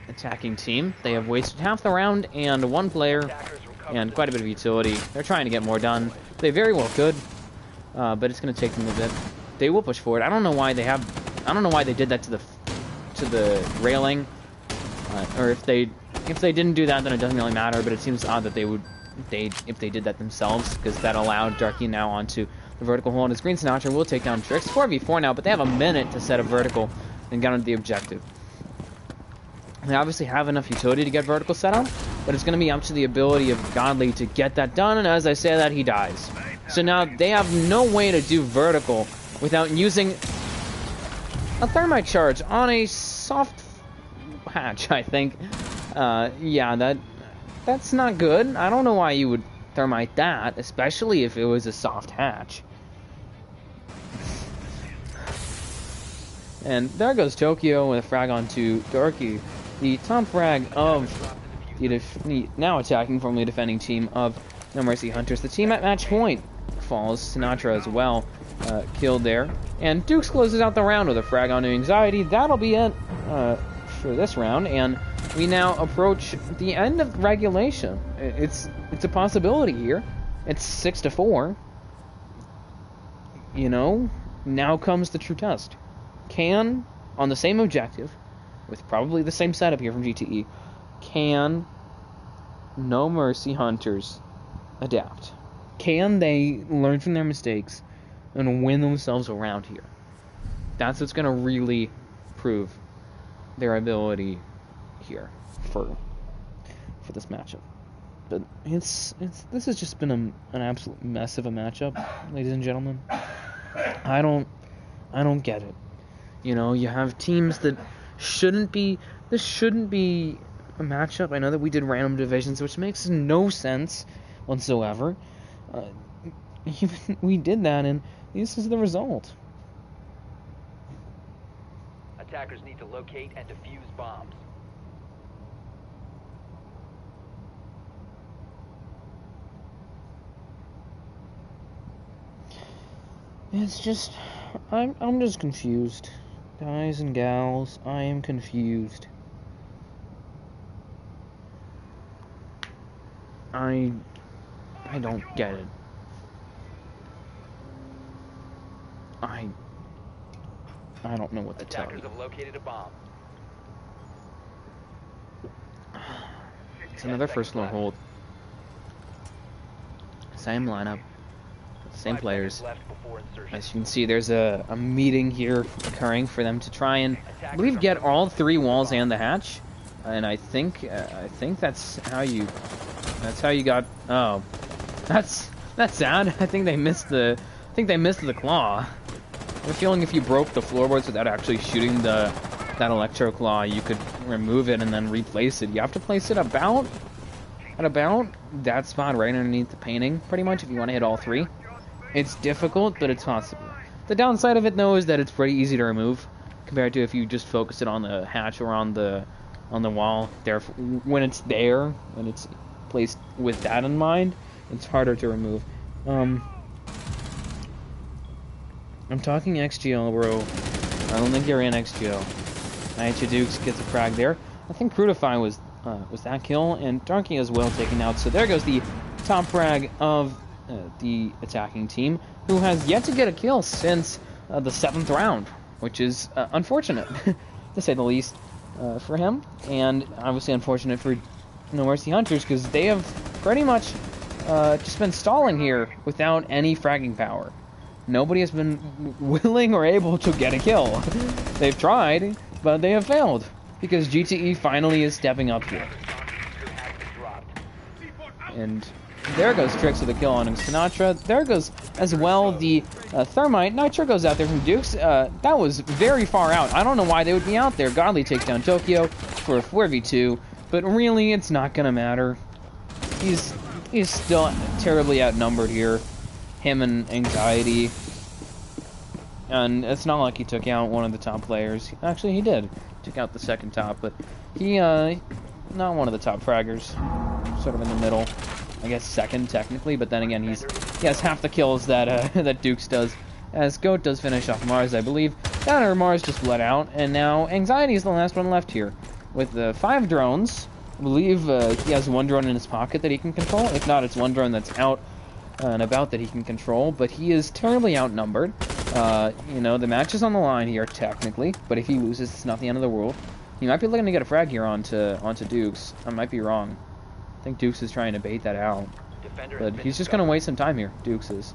Speaker 5: attacking team. They have wasted half the round and 1 player and quite a bit of utility. They're trying to get more done. They very well could, but it's going to take them a bit. They will push forward. I don't know why they did that to the railing. Or if they didn't do that, then it doesn't really matter. But it seems odd that if they did that themselves, because that allowed Darky now onto the vertical hold. As Green Sinatra will take down Tricks 4v4 now, but they have a minute to set a vertical and get onto the objective. They obviously have enough utility to get vertical set up, but it's going to be up to the ability of Godly to get that done, and as I say that, he dies. So now they have no way to do vertical without using a thermite charge on a soft hatch, I think. Yeah, that's not good. I don't know why you would thermite that, especially if it was a soft hatch. And there goes Tokyo with a frag onto Darky. The top frag of the now attacking, formerly defending team of NoMercy Hunters. The team at match point falls. Sinatra as well, killed there. And Dukes closes out the round with a frag onto Anxiety. That'll be it for this round. And we now approach the end of regulation. It's a possibility here. It's 6-4. You know, now comes the true test. Can, on the same objective, with probably the same setup here from GTE, can NoMercy Hunters adapt? Can they learn from their mistakes and win themselves around here? That's what's going to really prove their ability here for this matchup. But this has just been an absolute mess of a matchup, ladies and gentlemen. I don't get it. You know, you have teams that shouldn't be. This shouldn't be a matchup. I know that we did random divisions, which makes no sense whatsoever. Even we did that, and this is the result.
Speaker 6: Attackers need to locate and defuse bombs.
Speaker 5: It's just, I'm just confused. Guys and gals, I am confused. I don't get it. I don't know what to tell you.
Speaker 6: Attackers have located a bomb.
Speaker 5: It's another first low hold. Same lineup. Same players. As you can see, there's a meeting here occurring for them to try and, I believe, get all three walls and the hatch. And I think that's how you got. Oh, that's sad. I think they missed the claw. I have a feeling if you broke the floorboards without actually shooting that electro claw, you could remove it and then replace it. You have to place it about that spot right underneath the painting, pretty much, if you want to hit all three. It's difficult, but it's possible. The downside of it, though, is that it's pretty easy to remove compared to if you just focus it on the hatch or on the wall. There, when it's placed with that in mind, it's harder to remove. I'm talking XGL, bro. I don't think you're in XGL. Night Dukes gets a frag there. I think Crutify was that kill, and Darky as well taken out. So there goes the top frag of the attacking team, who has yet to get a kill since the 7th round, which is unfortunate, to say the least, for him, and obviously unfortunate for NoMercy Hunters, because they have pretty much just been stalling here without any fragging power. Nobody has been willing or able to get a kill. They've tried, but they have failed, because GTE finally is stepping up here. And there goes Tricks with a kill on Sinatra. There goes as well the Thermite. Nitro goes out there from Dukes. That was very far out. I don't know why they would be out there. Godly takes down Tokyo for a 4v2, but really it's not going to matter. He's still terribly outnumbered here. Him and Anxiety. And it's not like he took out one of the top players. Actually, he did. Took out the second top, but he, not one of the top fraggers. Sort of in the middle. I guess second, technically, but then again, he has half the kills that that Dukes does. As Goat does finish off Mars, I believe. Downer Mars just bled out, and now Anxiety is the last one left here. With 5 drones, I believe he has 1 drone in his pocket that he can control. If not, it's 1 drone that's out and about that he can control, but he is terribly outnumbered. You know, the match is on the line here, technically, but if he loses, it's not the end of the world. He might be looking to get a frag here onto Dukes. I might be wrong. I think Dukes is trying to bait that out.
Speaker 6: Defender
Speaker 5: But
Speaker 6: has
Speaker 5: he's
Speaker 6: been
Speaker 5: just going to
Speaker 6: discovered.
Speaker 5: waste some time here, Dukes is.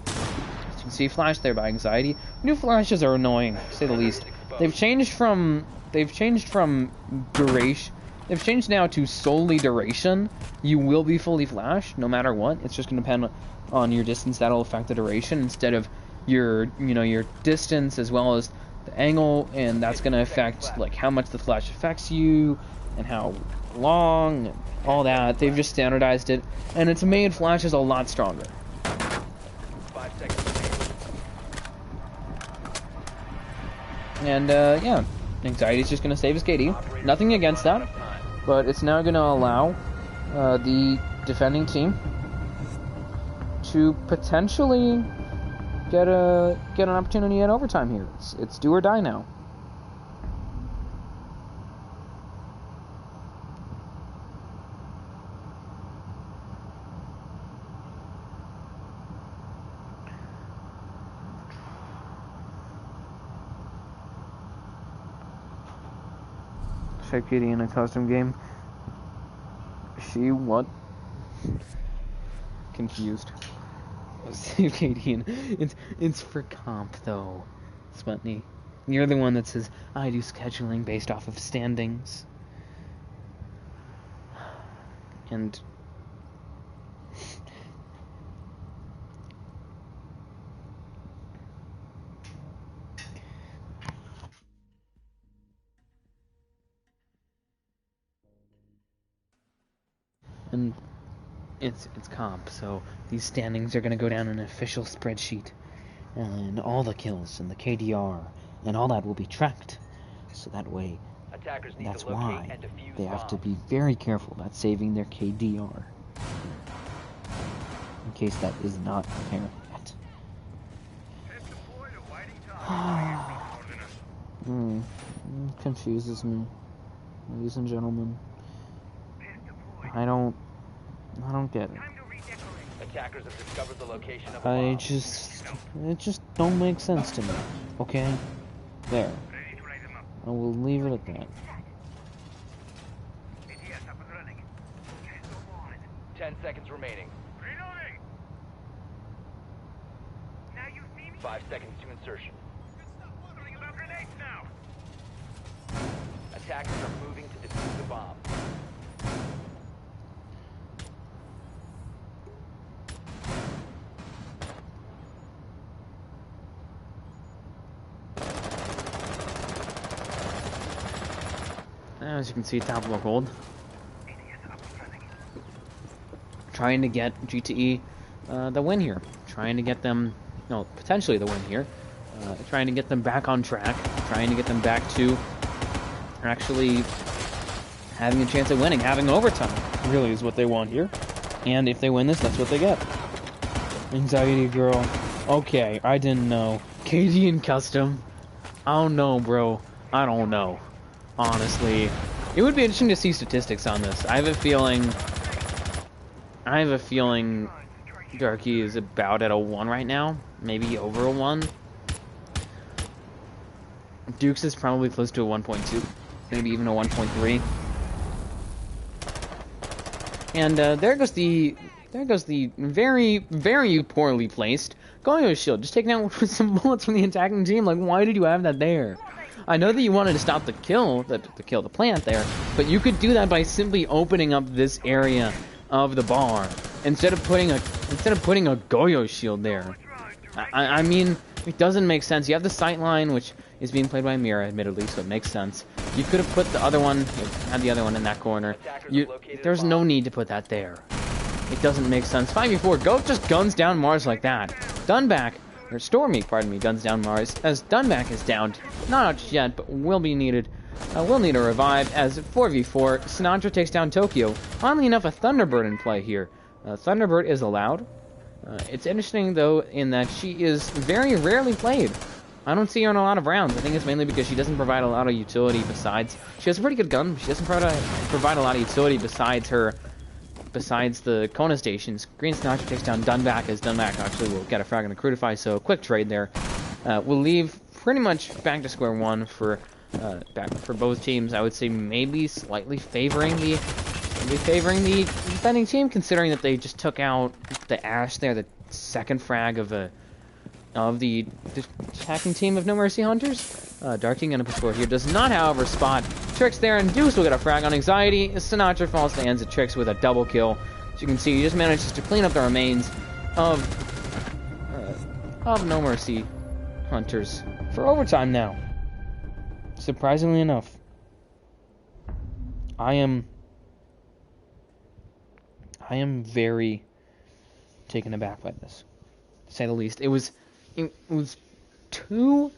Speaker 5: As you can see, flash there by Anxiety. New flashes are annoying, to say the least. They've changed from duration. They've changed now to solely duration. You will be fully flashed no matter what. It's just going to depend on your distance. That'll affect the duration instead of your distance as well as the angle, and that's going to affect like how much the flash affects you and how long and all that. They've just standardized it, and it's made flashes a lot stronger.
Speaker 6: 5 seconds remaining.
Speaker 5: And yeah, Anxiety's just going to save his KD. Nothing against that, but it's now going to allow the defending team to potentially get an opportunity at overtime here. It's do or die now. Check Katie in a custom game. She what? Confused. Save Katie in. It's for comp though. Sputney. You're the one that says I do scheduling based off of standings. And it's comp, so these standings are gonna go down in an official spreadsheet, and all the kills and the KDR and all that will be tracked. So that way,
Speaker 6: Attackers need
Speaker 5: that's
Speaker 6: to locate
Speaker 5: why
Speaker 6: and defuse
Speaker 5: they have to
Speaker 6: bombs.
Speaker 5: be very careful about saving their KDR, in case that is not apparent yet.
Speaker 7: Test deployed, awaiting target. Coordinates.
Speaker 5: Confuses me, ladies and gentlemen.
Speaker 7: Test deployed.
Speaker 5: I don't get it.
Speaker 7: Time to redecorate.
Speaker 6: Attackers have discovered the location of a
Speaker 5: It
Speaker 6: bomb.
Speaker 5: just don't make sense to me. Okay, there.
Speaker 7: Ready to light them up.
Speaker 5: I will leave it at that.
Speaker 7: ATS up and running. Test deployed.
Speaker 6: 10 seconds remaining.
Speaker 7: Reloading. Now you see me?
Speaker 6: 5 seconds to insertion.
Speaker 7: Throwing about grenades now.
Speaker 6: Attackers are moving to defuse the bomb.
Speaker 5: As you can see, top low gold.
Speaker 7: ATS up and running.
Speaker 5: Trying to get GTE the win here. Trying to get them, no, potentially the win here. Trying to get them back on track. Trying to get them back to actually having a chance at winning, having overtime. Really is what they want here. And if they win this, that's what they get. Anxiety girl. Okay, I didn't know. KD in custom. I don't know, bro. I don't know. Honestly, it would be interesting to see statistics on this. I have a feeling Darky is about at a 1 right now, maybe over a 1. Dukes is probably close to a 1.2, maybe even a 1.3. And there goes the very, very poorly placed Goyo shield, just taking out with some bullets from the attacking team. Like, why did you have that there? I know that you wanted to stop the kill, the plant there, but you could do that by simply opening up this area of the bar instead of putting a Goyo shield there. I mean, it doesn't make sense. You have the sight line, which is being played by Mira, admittedly, so it makes sense. You could have put the other one, had the other one in that corner. There's no need to put that there. It doesn't make sense. 5v4, Goat just guns down Mars like that. Dunback, or Stormy, pardon me, guns down Mars, as Dunback is downed. Not out yet, but will be needed. Will need a revive, as 4v4, Sinatra takes down Tokyo. Oddly enough, a Thunderbird in play here. Thunderbird is allowed. It's interesting, though, in that she is very rarely played. I don't see her in a lot of rounds. I think it's mainly because she doesn't provide a lot of utility besides... She has a pretty good gun, but she doesn't provide a lot of utility besides the Kona stations. Green Sinatra takes down Dunback, as Dunback actually will get a frag on the Crucify, so quick trade there. We'll leave pretty much back to square one for back for both teams. I would say maybe slightly favoring the defending team, considering that they just took out the Ash there, the second frag of the attacking team of NoMercy Hunters. Dark King gonna push forward here. Does not, however, spot Trix there, and Deuce will get a frag on Anxiety. Sinatra falls to hands of Trix with a double kill. As you can see, he just manages to clean up the remains of NoMercy Hunters for overtime now. Surprisingly enough, I am very taken aback by this, to say the least. It was 2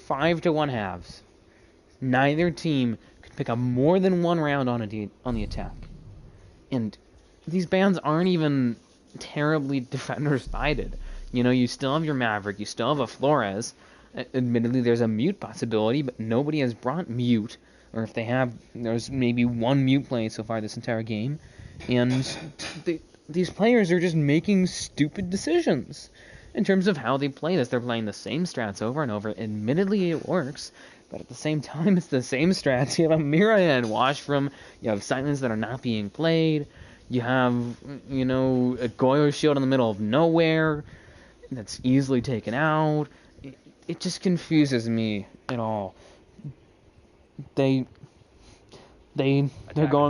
Speaker 5: 5-to-1 halves. Neither team could pick up more than one round on the attack, and these bands aren't even terribly defender-sided. You know, you still have your Maverick, you still have a Flores. Admittedly, there's a mute possibility, but nobody has brought mute, or if they have, there's maybe one mute playing so far this entire game, and these players are just making stupid decisions in terms of how they play this. They're playing the same strats over and over. Admittedly, it works, but at the same time, it's the same strats. You have a Myriad wash from, you have silence that are not being played, you have, you know, a Goyo shield in the middle of nowhere that's easily taken out. It just confuses me at all. They're going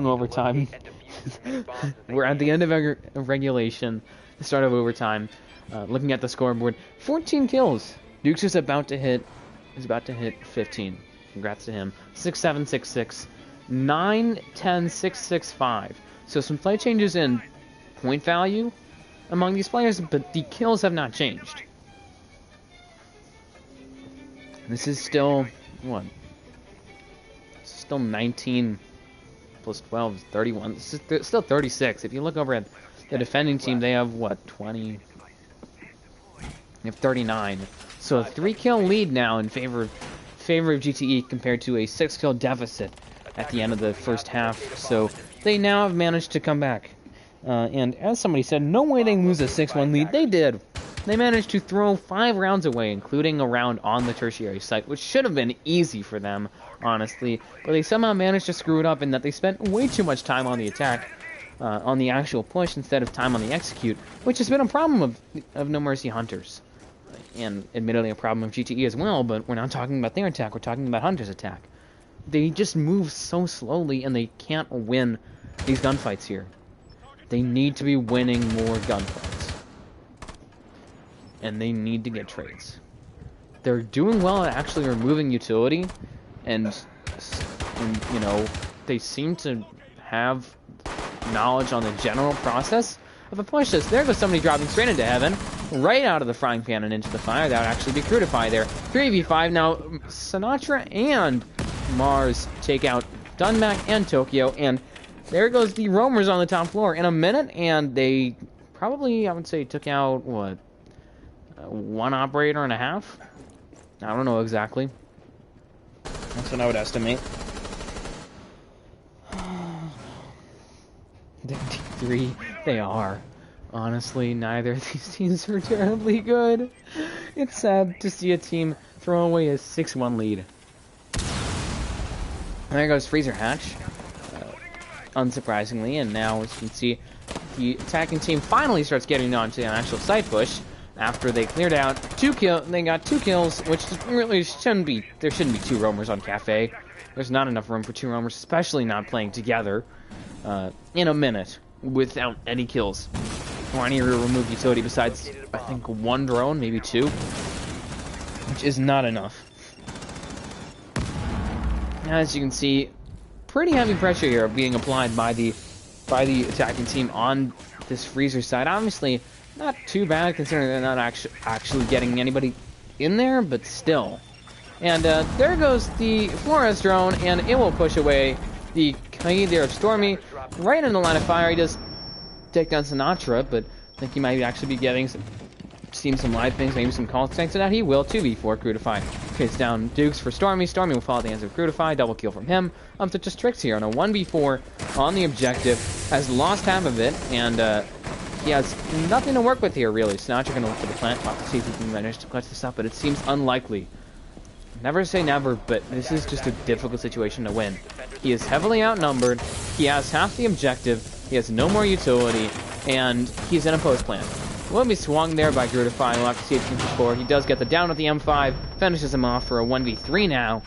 Speaker 5: overtime. We're at the end of regulation, the start of overtime. Looking at the scoreboard, 14 kills. Dukes is about to hit 15. Congrats to him. 6-7, 6-6, 9-10, 6-6-5. So some play changes in point value among these players, but the kills have not changed. This is still, what? This is still 19 plus 12 is 31. This is still 36. If you look over at the defending team, they have, what, 20? They have 39. So a 3-kill lead now in favor of GTE compared to a 6-kill deficit at the end of the first half. So they now have managed to come back. And as somebody said, no way they lose a 6-1 lead. They did. They managed to throw 5 rounds away, including a round on the tertiary site, which should have been easy for them, honestly. But they somehow managed to screw it up in that they spent way too much time on the attack, on the actual push, instead of time on the execute, which has been a problem of NoMercy Hunters. And admittedly a problem of GTE as well, but we're not talking about their attack, we're talking about Hunter's attack. They just move so slowly, and they can't win these gunfights here. They need to be winning more gunfights. And they need to get trades. They're doing well at actually removing utility, and you know, they seem to have knowledge on the general process of a push. There goes somebody dropping straight into heaven, right out of the frying pan and into the fire. That would actually be Crutify there. 3v5 now. Sinatra and Mars take out Dunmac and Tokyo, and there goes the roamers on the top floor in a minute, and they probably, I would say, took out, what, 1 operator and a half? I don't know exactly. That's what I would estimate. They're D3. They are. Honestly, neither of these teams are terribly good. It's sad to see a team throw away a 6-1 lead. There goes Freezer Hatch. Unsurprisingly, and now as you can see, the attacking team finally starts getting onto an actual site push after they cleared out 2 kills. They got 2 kills, which really shouldn't be. There shouldn't be 2 roamers on Cafe. There's not enough room for 2 roamers, especially not playing together in a minute without any kills or any removed utility besides, I think, 1 drone, maybe 2, which is not enough. As you can see, pretty heavy pressure here being applied by the attacking team on this Freezer side. Obviously, not too bad considering they're not actually getting anybody in there, but still. And there goes the Flores drone, and it will push away the Kaid there of Stormy right in the line of fire. He does take down Sinatra, but I think he might actually be getting some live things, maybe some calls thanks to that. He will 2v4 Crutify. Takes down Dukes for Stormy. Stormy will fall at the hands of Crutify. Double kill from him. Up to just Trix here on a 1v4 on the objective. Has lost half of it, and he has nothing to work with here, really. Sinatra going to look for the plant. We'll see if he can manage to clutch this up, but it seems unlikely. never say never, but this is just a difficult situation to win. He is heavily outnumbered, he has half the objective, he has no more utility, and he's in a post plant. Will be swung there by Grutify. We'll have to see if he can score. He does get the down with the M5, finishes him off for a 1v3 now.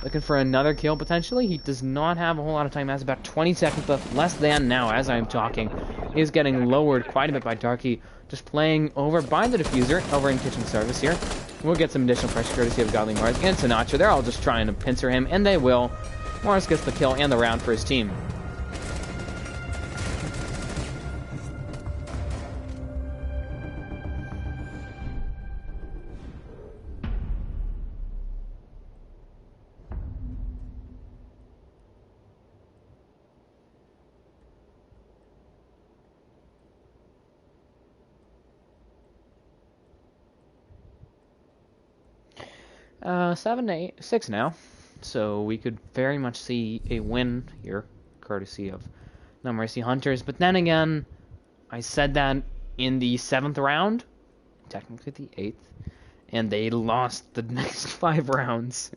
Speaker 5: Looking for another kill potentially. He does not have a whole lot of time. Has about 20 seconds left, less than now as I'm talking. He's getting lowered quite a bit by Darky. Just playing over by the diffuser, over in kitchen service here. We'll get some additional pressure courtesy of Godly Mars and Sinatra. They're all just trying to pincer him, and they will. Mars gets the kill and the round for his team. Seven to 8, 6 now, so we could very much see a win here, courtesy of NoMercy Hunters. But then again, I said that in the 7th round, technically the 8th, and they lost the next 5 rounds.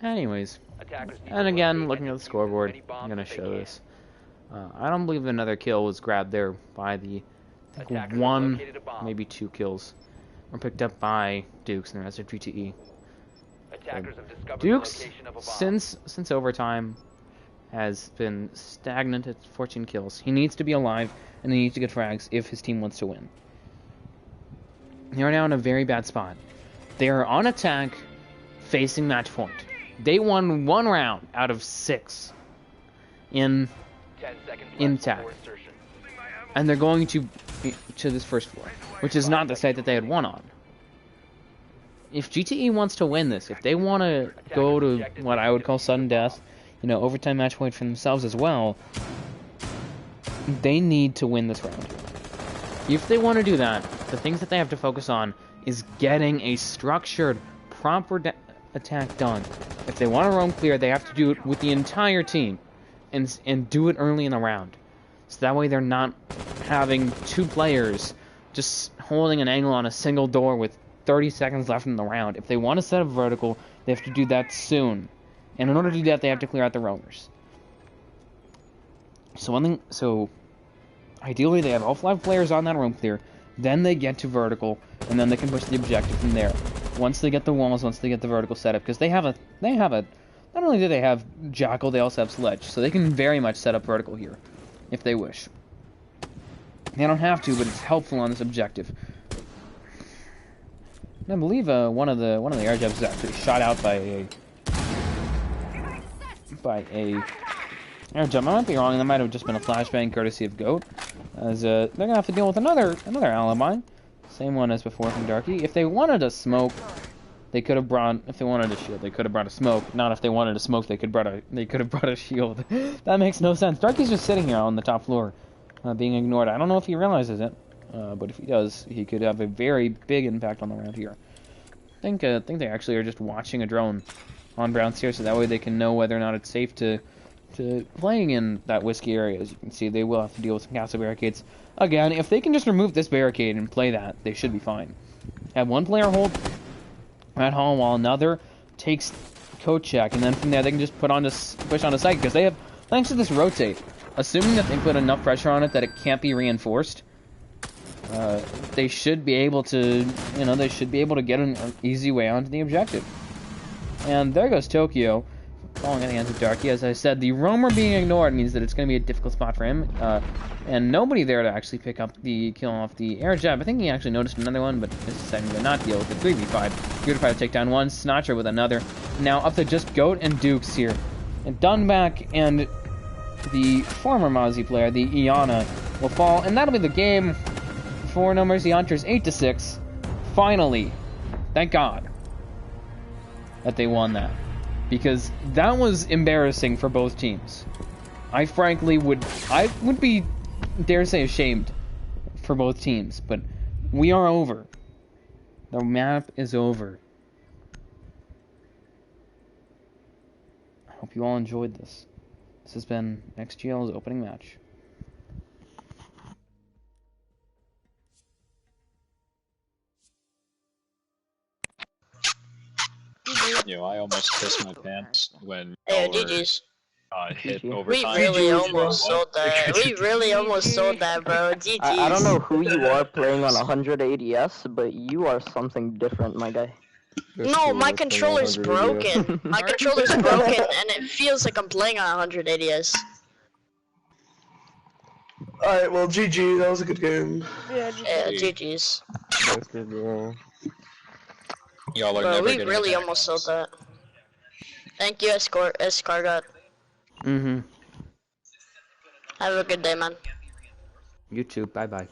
Speaker 5: Anyways, and again, looking at the scoreboard, I'm going to show this. I don't believe another kill was grabbed there by the, I think, 1, maybe 2 kills were picked up by Dukes and the rest of GTE. Dukes, since overtime, has been stagnant at 14 kills. He needs to be alive, and he needs to get frags if his team wants to win. They are now in a very bad spot. They are on attack, facing match point. They won 1 round out of 6 in tag, and they're going to this first floor, which is not the site that they had won on. If GTE wants to win this, if they want to go to what I would call sudden death, overtime match point for themselves as well, they need to win this round. If they want to do that, the things that they have to focus on is getting a structured, proper attack done. If they want to roam clear, they have to do it with the entire team and do it early in the round. So that way they're not having 2 players just holding an angle on a single door with 30 seconds left in the round. If they want to set up vertical, they have to do that soon. And in order to do that, they have to clear out the roamers. So ideally they have all 5 players on that roam clear, then they get to vertical, and then they can push the objective from there. Once they get the walls, once they get the vertical setup, because they have a, not only do they have Jackal, they also have Sledge, so they can very much set up vertical here, if they wish. They don't have to, but it's helpful on this objective. And I believe one of the air jabs is actually shot out by a air jump. I might be wrong, that might have just been a flashbang courtesy of Goat, as they're gonna have to deal with another alibi. Same one as before from Darky. If they wanted a smoke, they could have brought. If they wanted a shield, they could have brought a smoke. Not if they wanted a smoke, they could have brought a shield. That makes no sense. Darky's just sitting here on the top floor, being ignored. I don't know if he realizes it, but if he does, he could have a very big impact on the round here. I think they actually are just watching a drone on Brown Stairs, so that way they can know whether or not it's safe to playing in that whiskey area. As you can see, they will have to deal with some castle barricades. Again, if they can just remove this barricade and play that, they should be fine. Have 1 player hold at home while another takes coat check, and then from there they can just push on the site, because they have, thanks to this rotate, assuming that they put enough pressure on it that it can't be reinforced, they should be able to, get an easy way onto the objective. And there goes Tokyo, falling in the hands of Darky. As I said, the roamer being ignored means that it's going to be a difficult spot for him, and nobody there to actually pick up the kill off the air jab. I think he actually noticed another one, but is deciding to not deal with it. 3v5. Beautify to take down 1, Snatcher with another. Now up to just Goat and Dukes here. And Dunback and the former Mozzie player, the Iana, will fall, and that'll be the game for NoMercy Hunters, 8-6. Finally, thank God that they won that, because that was embarrassing for both teams. I frankly would be, dare say, ashamed for both teams, but we are over. The map is over. I hope you all enjoyed this. This has been XGL's opening match.
Speaker 4: Yo, I almost pissed my pants when
Speaker 8: Hey,
Speaker 4: y'all were
Speaker 8: GG's.
Speaker 4: hit
Speaker 2: GG.
Speaker 8: We
Speaker 4: overtime.
Speaker 8: really
Speaker 9: GG's,
Speaker 8: almost
Speaker 9: bro.
Speaker 8: sold that. We really almost sold that, bro. GG's.
Speaker 2: I don't know who you are playing on 100 ADS, but you are something different, my guy.
Speaker 1: There's
Speaker 8: No,
Speaker 1: two
Speaker 8: my
Speaker 1: of us playing
Speaker 8: controller's
Speaker 1: 100 ADS.
Speaker 8: broken. My controller's broken, and it feels like I'm playing on 100 ADS.
Speaker 9: Alright, well, GG, that was a good game.
Speaker 3: Yeah,
Speaker 8: Yeah,
Speaker 4: Hey.
Speaker 8: GG's.
Speaker 1: That's good, bro.
Speaker 4: Y'all are
Speaker 8: Bro,
Speaker 4: never
Speaker 8: we
Speaker 4: getting
Speaker 8: really
Speaker 4: attacked
Speaker 8: almost
Speaker 4: on
Speaker 8: sold
Speaker 4: this.
Speaker 8: that. Thank you, Escargot.
Speaker 5: Mm-hmm.
Speaker 8: Have a good day, man.
Speaker 5: You too. Bye-bye.